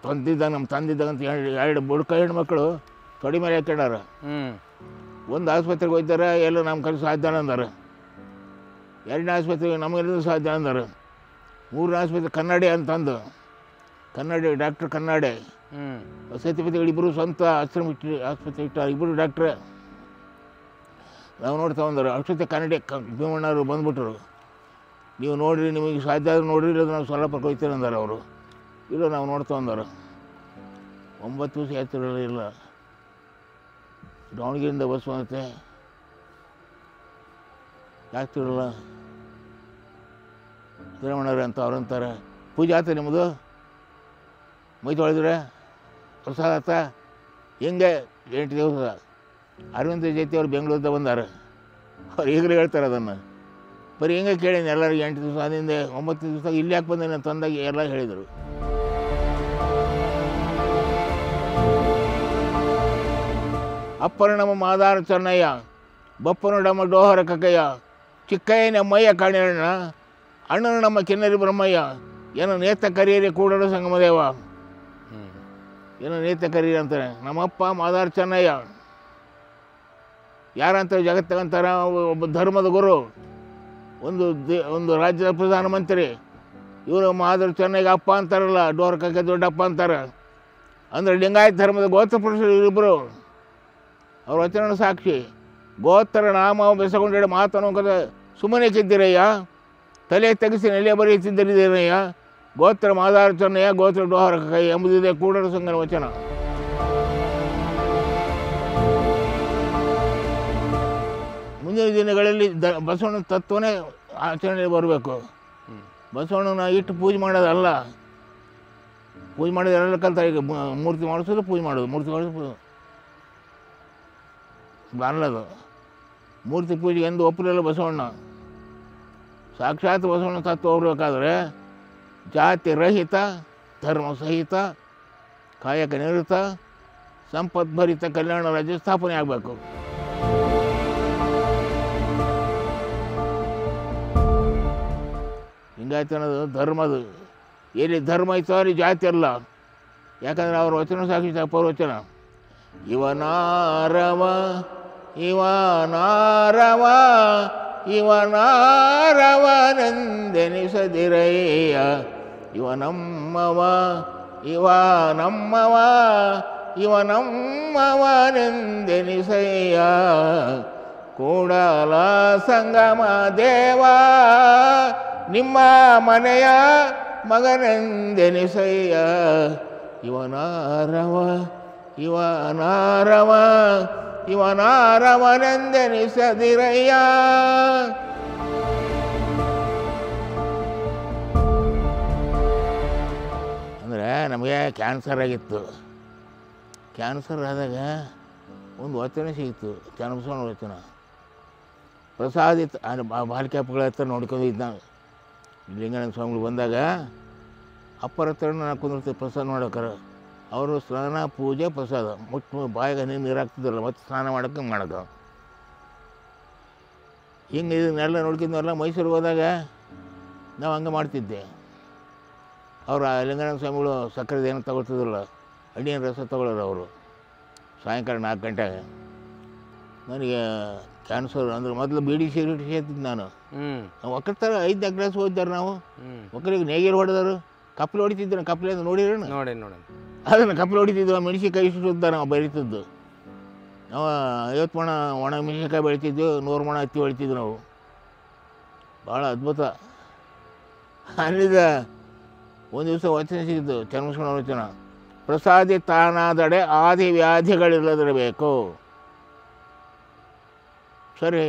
ನಮ್ಮ ತಂದಿದ್ದಾಗ ಅಂತ ಎರಡು ಬುಡ್ಕ ಹೆಣ್ಮಕ್ಳು ತೊಡೆ ಮೇಲೆ ಹಾಕ್ಯಾರ. ಒಂದು ಆಸ್ಪತ್ರೆಗೆ ಹೋಗ್ತಾರೆ, ಎಲ್ಲ ನಮ್ಮ ಕಡೆ ಸಾಧ್ಯ ಅಂದಾರೆ. 2ನೇ ಆಸ್ಪತ್ರೆಗೆ ನಮಗೆಲ್ಲರೂ ಸಾಧ್ಯ ಅಂದಾರೆ. 3ನೇ ಆಸ್ಪತ್ರೆ ಕನ್ನಡಿ ಅಂತಂದು, ಡಾಕ್ಟ್ರ್ ಕನ್ನಡಿ. ಸತ್ಯಪತಿಗಳು ಇಬ್ಬರು ಸ್ವಂತ ಆಸ್ಪತ್ರೆ ಇಟ್ಟಾರ. ಇಬ್ಬರು ಡಾಕ್ಟ್ರೆ. ನಾವು ನೋಡ್ತಾ ಬಂದರು. ಅಷ್ಟೊತ್ತೆ ಕನ್ನಡಿ ಭೀಮಣ್ಣವರು ಬಂದ್ಬಿಟ್ರು. ನೀವು ನೋಡಿರಿ, ನಿಮಗೆ ಸಾಧ್ಯ ಆದ್ರೆ ನೋಡಿರಿ, ಇಲ್ಲ ನಾವು ಸೊಲ್ಲಾಪುರಕ್ಕೆ ಹೋಗ್ತೀರ ಅಂದಾರೆ ಅವರು. ಇಲ್ಲ ನಾವು ನೋಡ್ತಾ ಬಂದಾರ. 9 ದಿವಸ ಯಾತ್ರೆಗಳಿಲ್ಲ. ದಾವಣಗೆರೆಯಿಂದ ಬಸ್ ಬಂದತ್ತೆ. ಯಾಗ್ತಿರಲ್ಲ ಸಿದ್ದರಾಮಣ್ಣವ್ರೆ ಅಂತ ಅವ್ರಂತಾರೆ. ಪೂಜೆ ಆತ ನಿಮ್ಮದು? ಮೈ ತೊಳೆದ್ರೆ ಪ್ರಸಾದ ಆತ? ಹಿಂಗೆ 8 ದಿವಸ. ಅರವಿಂದ ಜೈತಿ ಅವ್ರು ಬೆಂಗಳೂರಿಂದ ಬಂದಾರೆ. ಅವ್ರು ಈಗಲೂ ಹೇಳ್ತಾರೆ ಅದನ್ನು. ಬರೀ ಹಿಂಗೆ ಕೇಳೀನಿ ಎಲ್ಲರಿಗೆ. 8 ದಿವಸ ಅದರಿಂದ 9 ದಿವಸ ಇಲ್ಲಿ ಯಾಕೆ ಬಂದೇನೆ ಅಂತಂದಾಗ ಎಲ್ಲ ಹೇಳಿದರು. ಅಪ್ಪನ ನಮ್ಮ ಮಾದಾರ ಚೆನ್ನಯ್ಯ, ಬಪ್ಪನು ನಮ್ಮ ಡೋಹರ ಕಕ್ಕಯ್ಯ, ಚಿಕ್ಕಯ್ಯನ ಮಯ್ಯ ಕಾಣಿರಣ್ಣ, ಅಣ್ಣನು ನಮ್ಮ ಕಿನ್ನರಿ ಬ್ರಹ್ಮಯ್ಯ, ಏನೋ ನೇತ ಕರಿಯರಿ ಕೂಡಲು ಸಂಗಮದೇವ, ಏನೋ ನೇತ ಕರೀರಿ ಅಂತಾರೆ. ನಮ್ಮಪ್ಪ ಮಾದಾರ್ ಚೆನ್ನಯ್ಯ, ಯಾರಂತ ಜಗತ್ತಂತಾರ, ಒಬ್ಬ ಧರ್ಮದ ಗುರು, ಒಂದು ರಾಜ್ಯದ ಪ್ರಧಾನಮಂತ್ರಿ. ಇವರು ಮಾದಾರ್ ಚೆನ್ನಯ್ಯ ಅಪ್ಪ ಅಂತಾರಲ್ಲ, ಡೋರ್ಕಕ್ಕೆ ದೊಡ್ಡಪ್ಪ ಅಂತಾರೆ. ಅಂದರೆ ಲಿಂಗಾಯತ ಧರ್ಮದ ಗೋತ್ರ ಪುರುಷರು ಇವರಿಬ್ಬರು. ಅವ್ರ ವಚನ ಸಾಕ್ಷಿ. ಗೋತ್ರ ನಾಮ ಬೆಸಗೊಂಡೆ ಮಾತನೋಕದ ಸುಮ್ಮನೆ ಕಿದ್ದಿರಯ್ಯ, ತಲೆ ತೆಗೆಸಿ ನೆಲೆ ಬರೆಯುತ್ತಿದ್ದರಿದ್ದೇನಯ್ಯ, ಗೋತ್ರ ಮಾದಾರ ಚೆನ್ನಯ್ಯ, ಗೋತ್ರ ಡೋಹರ ಕೈ ಎಂಬುದಿದೆ ಕೂಡಲ ಸಂಗನ ವಚನ. ಮುಂದಿನ ದಿನಗಳಲ್ಲಿ ಬಸವಣ್ಣನ ತತ್ವನೇ ಆಚರಣೆಗೆ ಬರಬೇಕು. ಬಸವಣ್ಣನ ಇಟ್ಟು ಪೂಜೆ ಮಾಡೋದಲ್ಲ, ಪೂಜೆ ಮಾಡೋದು ಎಲ್ಲ ಕಲ್ತಾರೆ. ಈಗ ಮೂರ್ತಿ ಮಾಡಿಸೋದು ಪೂಜೆ ಮಾಡೋದು, ಮೂರ್ತಿ ಮಾಡಿಸೋದು ಅಲ್ಲದು. ಮೂರ್ತಿ ಪೂಜೆ ಎಂದು ಒಪ್ಪಲಿಲ್ಲ ಬಸವಣ್ಣ. ಸಾಕ್ಷಾತ್ ಬಸವಣ್ಣ ತತ್ವ ಹೋಗ್ಬೇಕಾದ್ರೆ ಜಾತಿ ರಹಿತ, ಧರ್ಮ ಸಹಿತ, ಕಾಯಕ ನಿರತ, ಸಂಪದ್ಭರಿತ ಕಲ್ಯಾಣ ರಾಜ್ಯ ಸ್ಥಾಪನೆ ಆಗಬೇಕು. ಹಿಂಗಾಯ್ತು ಅನ್ನೋದು ಧರ್ಮದು. ಎಲ್ಲಿ ಧರ್ಮ ಇತ್ತು ಅಲ್ಲಿ ಜಾತಿ ಅಲ್ಲ. ಯಾಕಂದರೆ ಅವ್ರ ವಚನ ಸಾಕ್ಷಿ ಪೌರ್ವಚನ. ಇವನಾರವ ಇವನಾರವ ಇವನಾರವನೆಂದೆನಿಸದಿರಯ್ಯ, ಇವನಮ್ಮವ ಇವನಮ್ಮವ ಇವನಮ್ಮವನೆಂದೆನಿಸಯ್ಯ, ಕೂಡಲ ಸಂಗಮ ದೇವ ನಿಮ್ಮ ಮನೆಯ ಮಗನೆಂದೆನಿಸಯ್ಯ, ಇವನಾರವ ಇವನಾರವ ಇವನಾರವನೆಂದೆನಿಸದಿರಯ್ಯ. ಅಂದರೆ ನಮಗೆ ಕ್ಯಾನ್ಸರ್ ಆಗಿತ್ತು. ಕ್ಯಾನ್ಸರ್ ಆದಾಗ ಒಂದು ವಚನ ಸಿಗಿತ್ತು, ಚನ್ನಬಸವಣ್ಣ ವಚನ. ಪ್ರಸಾದಿತ ಬಾಲಿಕೆ ಹಪ್ಪಗಳ ಹತ್ರ ನೋಡ್ಕೊಂಡಿದ್ದ ನಾನು. ಲಿಂಗಾನಂದ ಸ್ವಾಮಿಗಳು ಬಂದಾಗ ಅಪ್ಪರ ಹತ್ರ ನಾನು ಕುಂದಿರ್ತೀವಿ ಪ್ರಸಾದ ಮಾಡ್ಬೇಕಾರೆ. ಅವರು ಸ್ನಾನ ಪೂಜೆ ಪ್ರಸಾದ ಮುಟ್ಟು ಬಾಯಿಗೆ ನೀರು ಹಾಕ್ತಿದ್ರಲ್ಲ, ಮತ್ತು ಸ್ನಾನ ಮಾಡೋಕ್ಕೆ ಮಾಡೋದು. ಹಿಂಗೆ ಇದನ್ನೆಲ್ಲ ನೋಡ್ಕೊಂಡ್ವಲ್ಲ. ಮೈಸೂರಿಗೆ ಹೋದಾಗ ನಾವು ಹಂಗೆ ಮಾಡ್ತಿದ್ದೆ. ಅವರು ಲಿಂಗಾನಂದ ಸ್ವಾಮಿಗಳು ಸಕ್ಕರೆ ಏನೋ ತಗೊಳ್ತಿದ್ರಲ್ಲ, ಹಣ್ಣಿನ ರಸ ತಗೊಳ್ಳೋರು ಅವರು. ಸಾಯಂಕಾಲ 4 ಗಂಟೆಗೆ ನನಗೆ ಕ್ಯಾನ್ಸರ್. ಅಂದರೆ ಮೊದಲು ಬೀಡಿ ಸಿಗರೇಟ್ ಸೇರ್ತಿದ್ದು ನಾನು. ಒಕ್ಕರ್ತಾರೆ 5 ಕ್ಲಾಸ್ ಓದಿದ್ದಾರೆ ನಾವು. ಒಕ್ಕರಿಗೆ ನೇಗಿಲು ಹೊಡೆದರು, ಕಪ್ಪಲು ಹೊಡಿತಿದ್ರು. ಕಪ್ಪಲೆ ಅಂತ ನೋಡಿರೋಣ, ನೋಡಿ ಅದನ್ನು ಕಪ್ಪಲು ಹೊಡಿತಿದ್ವು. ಮೆಣಸಿನ್ಕಾಯಿ ಇಷ್ಟು ಉದ್ದ ನಾವು ಬೆಳೀತಿದ್ದು. ನಾವು 50 ಮಣ ಒಣ ಮೆಣಸಿನ್ಕಾಯಿ ಬೆಳಿತಿದ್ವಿ, 100 ಮಣ ಹತ್ತಿ ಬೆಳಿತಿದ್ವಿ ನಾವು. ಭಾಳ ಅದ್ಭುತ. ಅಲ್ಲಿದ್ದ ಒಂದು ದಿವಸ ವಚನ ಸಿಗಿದ್ದು, ಚನ್ನಬಸವಣ್ಣ ವಚನ. ಪ್ರಸಾದಿ ತಾನಾದಡೆ ಆದಿ ವ್ಯಾಧಿಗಳಿಲ್ಲದಿರಬೇಕು. ಸರಿ,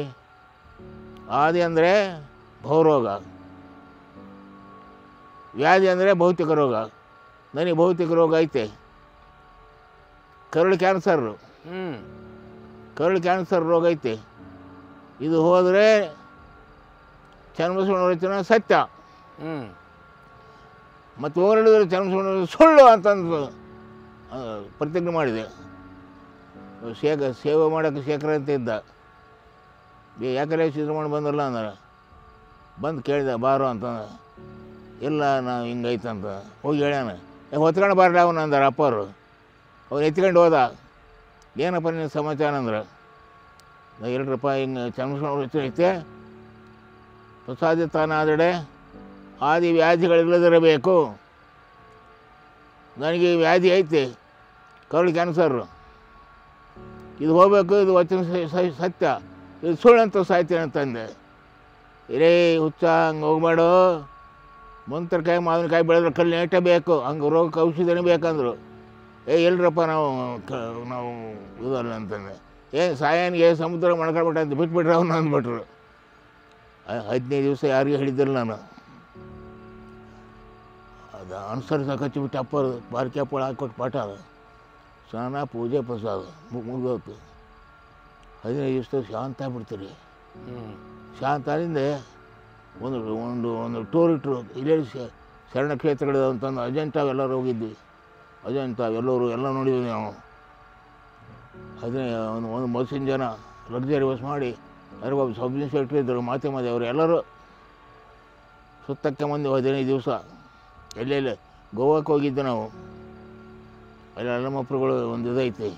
ಆದಿ ಅಂದರೆ ಭವರೋಗ, ವ್ಯಾಧಿ ಅಂದರೆ ಭೌತಿಕ ರೋಗ. ನನಗೆ ಭೌತಿಕ ರೋಗ ಐತೆ, ಕರಳು ಕ್ಯಾನ್ಸರು. ಕರಳು ಕ್ಯಾನ್ಸರ್ ರೋಗ ಐತೆ. ಇದು ಹೋದರೆ ಚನ್ನಬಸವಣ್ಣ ವಚನ ಸತ್ಯ, ಮತ್ತು ಹೋರಾಡಿದ್ರೆ ಚನ್ನಬಸವಣ್ಣ ಸುಳ್ಳು ಅಂತಂದು ಪ್ರತಿಜ್ಞೆ ಮಾಡಿದೆ. ಸೇವೆ ಮಾಡೋಕ್ಕೆ ಶೇಖರ ಅಂತ ಇದ್ದ. ಯಾಕಂದರೆ ಸಿದ್ದರಾಮಣ್ಣ ಬಂದಲ್ಲ ಅಂದ್ರೆ ಬಂದು ಕೇಳಿದೆ, ಬಾರೋ ಅಂತಂದ. ಇಲ್ಲ ನಾವು ಹಿಂಗೈತಂತ ಹೋಗಿ ಹೇಳ್ಯಾನ. ಹೊತ್ಕೊಂಡು ಬಾರ್ಲ ಅವನು ಅಂದಾರ ಅಪ್ಪವರು. ಅವ್ನು ಎತ್ಕೊಂಡು ಹೋದ. ಏನಪ್ಪ ನಿನ್ನ ಸಮಾಚಾರ ಅಂದ್ರೆ, ಇಲ್ರಪ್ಪ ಹಿಂಗೆ ಚನ್ನಬಸವಣ್ಣ ವಚನ ಐತೆ, ಪ್ರಸಾದಿ ತಾನಾದಡೆ ಆದಿ ವ್ಯಾಧಿಗಳಿಲ್ಲದಿರಬೇಕು. ನನಗೆ ವ್ಯಾಧಿ ಐತೆ, ಕರಳು ಕ್ಯಾನ್ಸರು. ಇದು ಹೋಗಬೇಕು, ಇದು ವಚನ ಸತ್ಯ, ಇದು ಸುಳ್ಳಂತ ಸಾಯ್ತೇನೆ ಅಂತಂದೆ. ಇರೇ ಹುಚ್ಚ, ಹಂಗೆ ಹೋಗ್ಬೇಡು. ಮುಂತರ್ಕಾಯಿ ಮಾವಿನಕಾಯಿ ಬೆಳೆದ್ರೆ ಕಲ್ಲು ನೇಟೇ ಬೇಕು, ಹಂಗೆ ರೋಗಕ್ಕೆ ಔಷಧಿನೇ ಬೇಕಂದ್ರು. ಎಲ್ರಪ್ಪ ನಾವು ಇದಲ್ಲ ಅಂತಂದೆ. ಸಾಯನಿಗೆ ಸಮುದ್ರ ಮಣ್ಕೊಳ್ಬಿಟ್ಟ ಅಂತ ಬಿಟ್ಬಿಟ್ರೆ ಅವನು ಅಂದ್ಬಿಟ್ರು. 15 ದಿವಸ ಯಾರಿಗೂ ಹೇಳಿದ್ದಿಲ್ಲ ನಾನು. ಅದು ಅನುಸರಿಸಕ್ಕೆ ಹಚ್ಚಿಬಿಟ್ಟು ಅಪ್ಪರು ಬಾರಿಕೆ ಹಪ್ಪಳ ಹಾಕ್ಕೊಟ್ಟು ಪಾಠ. ಅದು ಸ್ನಾನ ಪೂಜೆ ಪ್ರಸಾದ ಮುಗಿದೋತು. 15 ದಿವಸ ಶಾಂತ ಆಗ್ಬಿಡ್ತೀರಿ. ಶಾಂತ ಆದಿಂದ ಒಂದು ಟೂರ್ ಇಟ್ಟರು. ಇಲ್ಲೇ ಶರಣ ಕ್ಷೇತ್ರಗಳಿದೆ ಅಂತಂದು ಅಜಂತ ಎಲ್ಲರೂ ಹೋಗಿದ್ವಿ. ಅಜಂತ ಎಲ್ಲರೂ ಎಲ್ಲ ನೋಡಿದ್ವಿ ನಾವು. ಒಂದು ಬಸ್ಸಿನ ಜನ ಲಕ್ಸರಿ ಬಸ್ ಮಾಡಿ, ಅದ್ರ ಒಬ್ಬ ಸಬ್ ಇನ್ಸ್ಪೆಕ್ಟ್ರ್ ಇದ್ದರು, ಮಾತೆ ಅವರು ಎಲ್ಲರೂ ಸುತ್ತಕ್ಕೆ ಮಂದಿ 15 ದಿವಸ ಎಲ್ಲೆಲ್ಲಿ ಗೋವಾಕ್ಕೆ ಹೋಗಿದ್ದು ನಾವು. ಅಲ್ಲಿ ಅಲ್ಲಮಪ್ಪರುಗಳು ಒಂದು ಇದೈತಿ,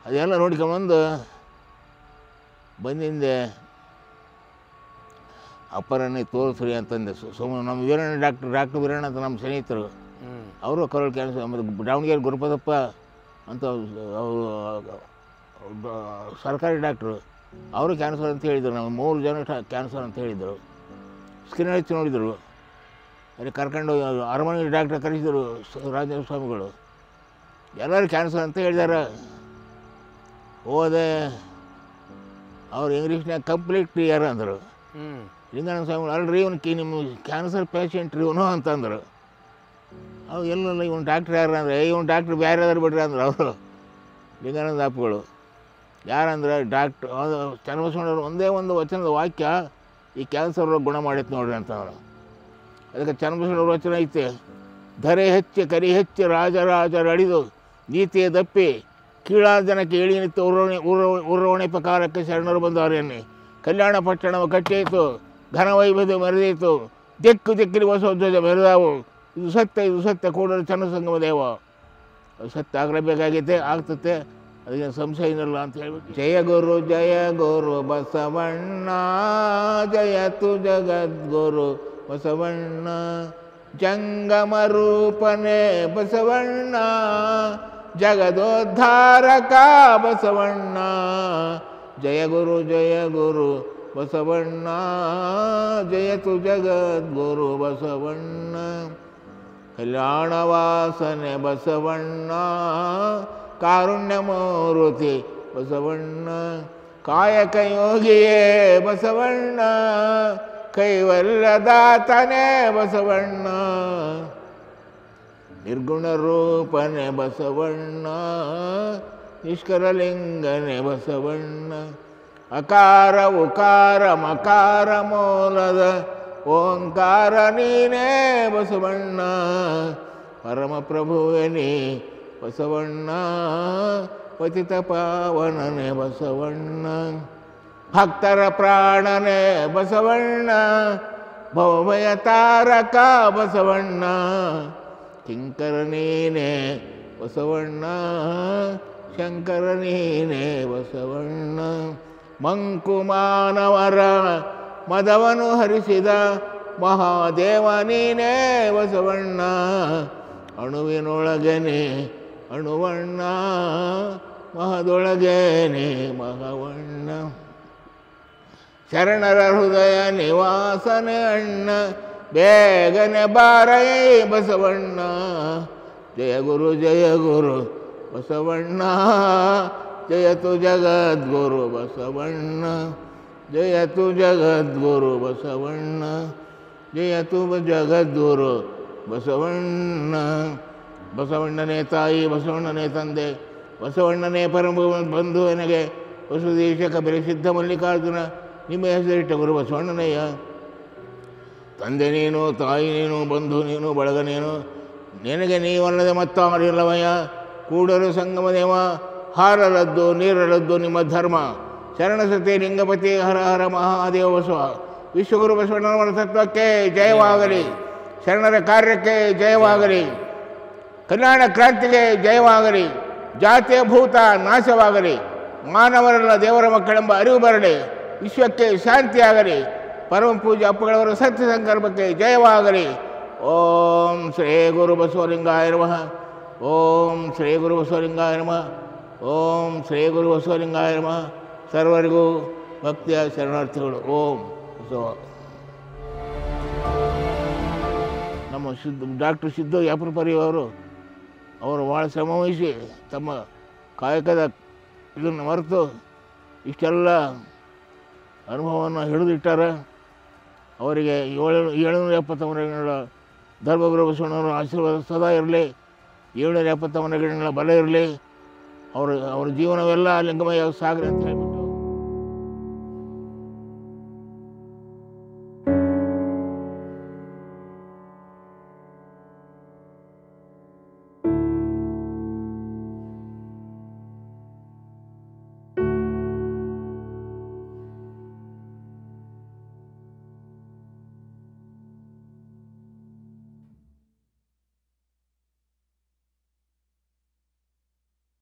ಅದೆಲ್ಲ ನೋಡ್ಕೊಂಬಂದು ಬಂದಿಂದೆ. ಅಪ್ಪರನ್ನೇ ತೋರಿಸ್ರಿ ಅಂತಂದೆ. ಸುಮ್ಮನೆ ನಮ್ಮ ವೀರಣ್ಣ ಡಾಕ್ಟರ್ ವೀರಣ್ಣ ಅಂತ ನಮ್ಮ ಸ್ನೇಹಿತರು, ಅವರು ಕರೋಳು ಕ್ಯಾನ್ಸರ್. ಮತ್ತು ದಾವಣಗೆರೆ ಗುರುಪದಪ್ಪ ಅಂತ ಅವರು ಸರ್ಕಾರಿ ಡಾಕ್ಟ್ರು, ಅವರು ಕ್ಯಾನ್ಸರ್ ಅಂತ ಹೇಳಿದರು. ನಾವು 3 ಜನ ಕ್ಯಾನ್ಸರ್ ಅಂತ ಹೇಳಿದರು. ಸ್ಕ್ರೀನ್ ಹಚ್ಚಿ ನೋಡಿದರು. ಅಲ್ಲಿ ಕರ್ಕೊಂಡು ಅರಮನೆ ಡಾಕ್ಟ್ರ್ ಕರೆಸಿದರು ರಾಜೇಂದ್ರ ಸ್ವಾಮಿಗಳು. ಎಲ್ಲರೂ ಕ್ಯಾನ್ಸರ್ ಅಂತ ಹೇಳಿದಾರೆ. ಹೋದೆ, ಅವ್ರು ಇಂಗ್ಲೀಷ್ನಾಗ ಕಂಪ್ಲೀಟ್ ಕ್ಲಿಯರ್ ಅಂದರು. ಲಿಂಗಾನಂದ ಸ್ವಾಮಿಗಳು, ಅಲ್ರಿ ಇವನು ನಿಮ್ಮ ಕ್ಯಾನ್ಸರ್ ಪೇಷಂಟ್ ರೀ ಇವನು ಅಂತಂದರು. ಅವು ಎಲ್ಲಲ್ಲ ಇವನು ಡಾಕ್ಟ್ರ್ ಯಾರು ಅಂದರೆ, ಇವನು ಡಾಕ್ಟ್ರ್ ಬೇರೆ ಯಾರು ಬಿಡ್ರಿ ಅಂದರು ಅವರು ಲಿಂಗಾನಂದ ಅಪ್ಪಗಳು. ಯಾರಂದ್ರೆ ಡಾಕ್ಟ್ರ್ ಚನ್ನಬಸವಣ್ಣವ್ರು ಒಂದೇ ಒಂದು ವಚನದ ವಾಕ್ಯ ಈ ಕ್ಯಾನ್ಸರ್ ರೋಗ ಗುಣ ಮಾಡೈತೆ ನೋಡ್ರಿ ಅಂತಂದ್ರು. ಅದಕ್ಕೆ ಚನ್ನಬಸವಣ್ಣವ್ರ ವಚನ ಐತೆ, ಧರೆ ಹೆಚ್ಚಿ ಕರಿ ಹೆಚ್ಚಿ ರಾಜರಾಜರಡಿದು ನೀತಿಯ ದಪ್ಪಿ ಕೀಳಾದ ಜನಕ್ಕೆ ಇಳಿ ನಿಂತು ಉರವಣೆ ಪ್ರಕಾರಕ್ಕೆ ಶರಣರು ಬಂದವರೇನೆ. ಕಲ್ಯಾಣ ಪಟ್ಟಣವು ಕಟ್ಟಿಯಿತು, ಘನವೈಭವ ಮೆರೆದಿತ್ತು, ದಿಕ್ಕು ದಿಕ್ಕಿನ ಬಸವಧ್ವಜ ಮೆರೆದಾವು. ಇದು ಸತ್ಯ ಕೂಡಲು ಚನ್ನಸಂಗಮ ದೇವ. ಅದು ಸತ್ಯ ಆಗಲೇಬೇಕಾಗೈತೆ, ಆಗ್ತತೆ, ಅದಕ್ಕೆ ಸಂಶಯ ಇಲ್ಲ ಅಂತ ಹೇಳ್ಬಿಟ್ಟು. ಜಯ ಗುರು ಬಸವಣ್ಣ, ಜಯತು ಜಗದ್ಗುರು ಬಸವಣ್ಣ, ಜಂಗಮ ರೂಪನೇ ಬಸವಣ್ಣ, ಜಗದೋದ್ಧಾರಕ ಬಸವಣ್ಣ. ಜಯ ಗುರು ಬಸವಣ್ಣ, ಜಯತು ಜಗದ್ಗುರು ಬಸವಣ್ಣ. ಕಲ್ಯಾಣ ವಾಸನೆ ಬಸವಣ್ಣ, ಕಾರುಣ್ಯ ಮೂರ್ತಿ ಬಸವಣ್ಣ, ಕಾಯಕ ಯೋಗಿಯೇ ಬಸವಣ್ಣ, ಕೈವಲ್ಯದಾತನೇ ಬಸವಣ್ಣ, ನಿರ್ಗುಣ ರೂಪನೆ ಬಸವಣ್ಣ, ನಿಷ್ಕರಲಿಂಗನೆ ಬಸವಣ್ಣ, ಅಕಾರ ಉಕಾರ ಮಕಾರ ಮೂಲದ ಓಂಕಾರ ನೀನೇ ಬಸವಣ್ಣ, ಪರಮ ಪ್ರಭುವನೇ ಬಸವಣ್ಣ, ಪತಿತ ಪಾವನನೇ ಬಸವಣ್ಣ, ಭಕ್ತರ ಪ್ರಾಣನೇ ಬಸವಣ್ಣ, ಭವಭಯ ತಾರಕ ಬಸವಣ್ಣ, ಕಿಂಕರ ನೀನೇ ಬಸವಣ್ಣ, ಶಂಕರ ನೀನೇ ಬಸವಣ್ಣ, ಮಂಕು ಮಾನವರ ಮದವನು ಹರಿಸಿದ ಮಹಾದೇವ ನೀನೇ ಬಸವಣ್ಣ, ಅಣುವಿನೊಳಗನೆ ಅಣುವಣ್ಣ, ಮಹದೊಳಗೇನೆ ಮಹವಣ್ಣ, ಶರಣರ ಹೃದಯ ನಿವಾಸನೆ ಅಣ್ಣ, ಬೇಗನೆ ಬಾರೈ ಬಸವಣ್ಣ. ಜಯ ಗುರು ಬಸವಣ್ಣ, ಜಯತು ಜಗದ್ಗುರು ಬಸವಣ್ಣ, ಜಯತು ಜಗದ್ಗುರು ಬಸವಣ್ಣ, ಜಯತು ಜಗದ್ಗುರು ಬಸವಣ್ಣ. ಬಸವಣ್ಣನೇ ತಾಯಿ, ಬಸವಣ್ಣನೇ ತಂದೆ, ಬಸವಣ್ಣನೇ ಪರಮ ಬಂಧು ನನಗೆ. ವಸುದೇಶಕ ಸಿದ್ಧ ಮಲ್ಲಿಕಾರ್ಜುನ ನಿಮ್ಮ ಹೆಸರಿಟ್ಟ ಗುರು ಬಸವಣ್ಣನಯ್ಯ. ತಂದೆ ನೀನು, ತಾಯಿ ನೀನು, ಬಂಧು ನೀನು, ಬಳಗ ನೀನು, ನಿನಗೆ ನೀವಲ್ಲದೆ ಮತ್ತಾರಿಲ್ಲವಯ್ಯ. ಕೂಡಲು ಸಂಗಮ ದೇವ, ಹಾರಲದ್ದು ನೀರಲದ್ದು ನಿಮ್ಮ ಧರ್ಮ. ಶರಣಸತಿ ಲಿಂಗಪತಿ ಹರ ಹರ ಮಹಾದೇವ ಬಸವ. ವಿಶ್ವಗುರು ಬಸವಣ್ಣನವರ ತತ್ವಕ್ಕೆ ಜಯವಾಗಲಿ, ಶರಣರ ಕಾರ್ಯಕ್ಕೆ ಜಯವಾಗಲಿ, ಕಲ್ಯಾಣ ಕ್ರಾಂತಿಗೆ ಜಯವಾಗಲಿ, ಜಾತಿಯ ಭೂತ ನಾಶವಾಗಲಿ, ಮಾನವರೆಲ್ಲ ದೇವರ ಮಕ್ಕಳೆಂಬ ಅರಿವು ಬರಲಿ, ವಿಶ್ವಕ್ಕೆ ಶಾಂತಿಯಾಗಲಿ, ಪರಮ ಪೂಜ್ಯ ಅಪ್ಪಗಳವರ ಸತ್ಯ ಸಂಕಲ್ಪಕ್ಕೆ ಜಯವಾಗಲಿ. ಓಂ ಶ್ರೀ ಗುರು ಬಸವಲಿಂಗಾಯ ನಮಃ. ಓಂ ಶ್ರೀ ಗುರು ಬಸವಲಿಂಗಾಯ ನಮಃ. ಓಂ ಶ್ರೀ ಗುರು ಬಸವಲಿಂಗಾಯ ನಮಃ. ಸರ್ವರಿಗೂ ಭಕ್ತಿಯ ಶರಣಾರ್ಥಿಗಳು. ಓಂ ಬಸವ. ನಮ್ಮ ಡಾಕ್ಟರ್ ಸಿದ್ದು ಯಾಪ್ರಪರಿ ಅವರು ಭಾಳ ಶ್ರಮವಹಿಸಿ ತಮ್ಮ ಕಾಯಕದ ಇದನ್ನು ಮರೆತು ಇಷ್ಟೆಲ್ಲ ಅನುಭವವನ್ನು ಹಿಡಿದಿಟ್ಟಾರೆ. ಅವರಿಗೆ 770 ವರ್ಷಗಳ ಧರ್ಮಗುರು ಬಸವಣ್ಣವರ ಆಶೀರ್ವಾದ ಸದಾ ಇರಲಿ, 770 ವರ್ಷಗಳ ಬಲ ಇರಲಿ, ಅವ್ರ ಜೀವನವೆಲ್ಲ ಲಿಂಗಮಯ ಸಾಗಲಿ ಅಂತ ಹೇಳಿ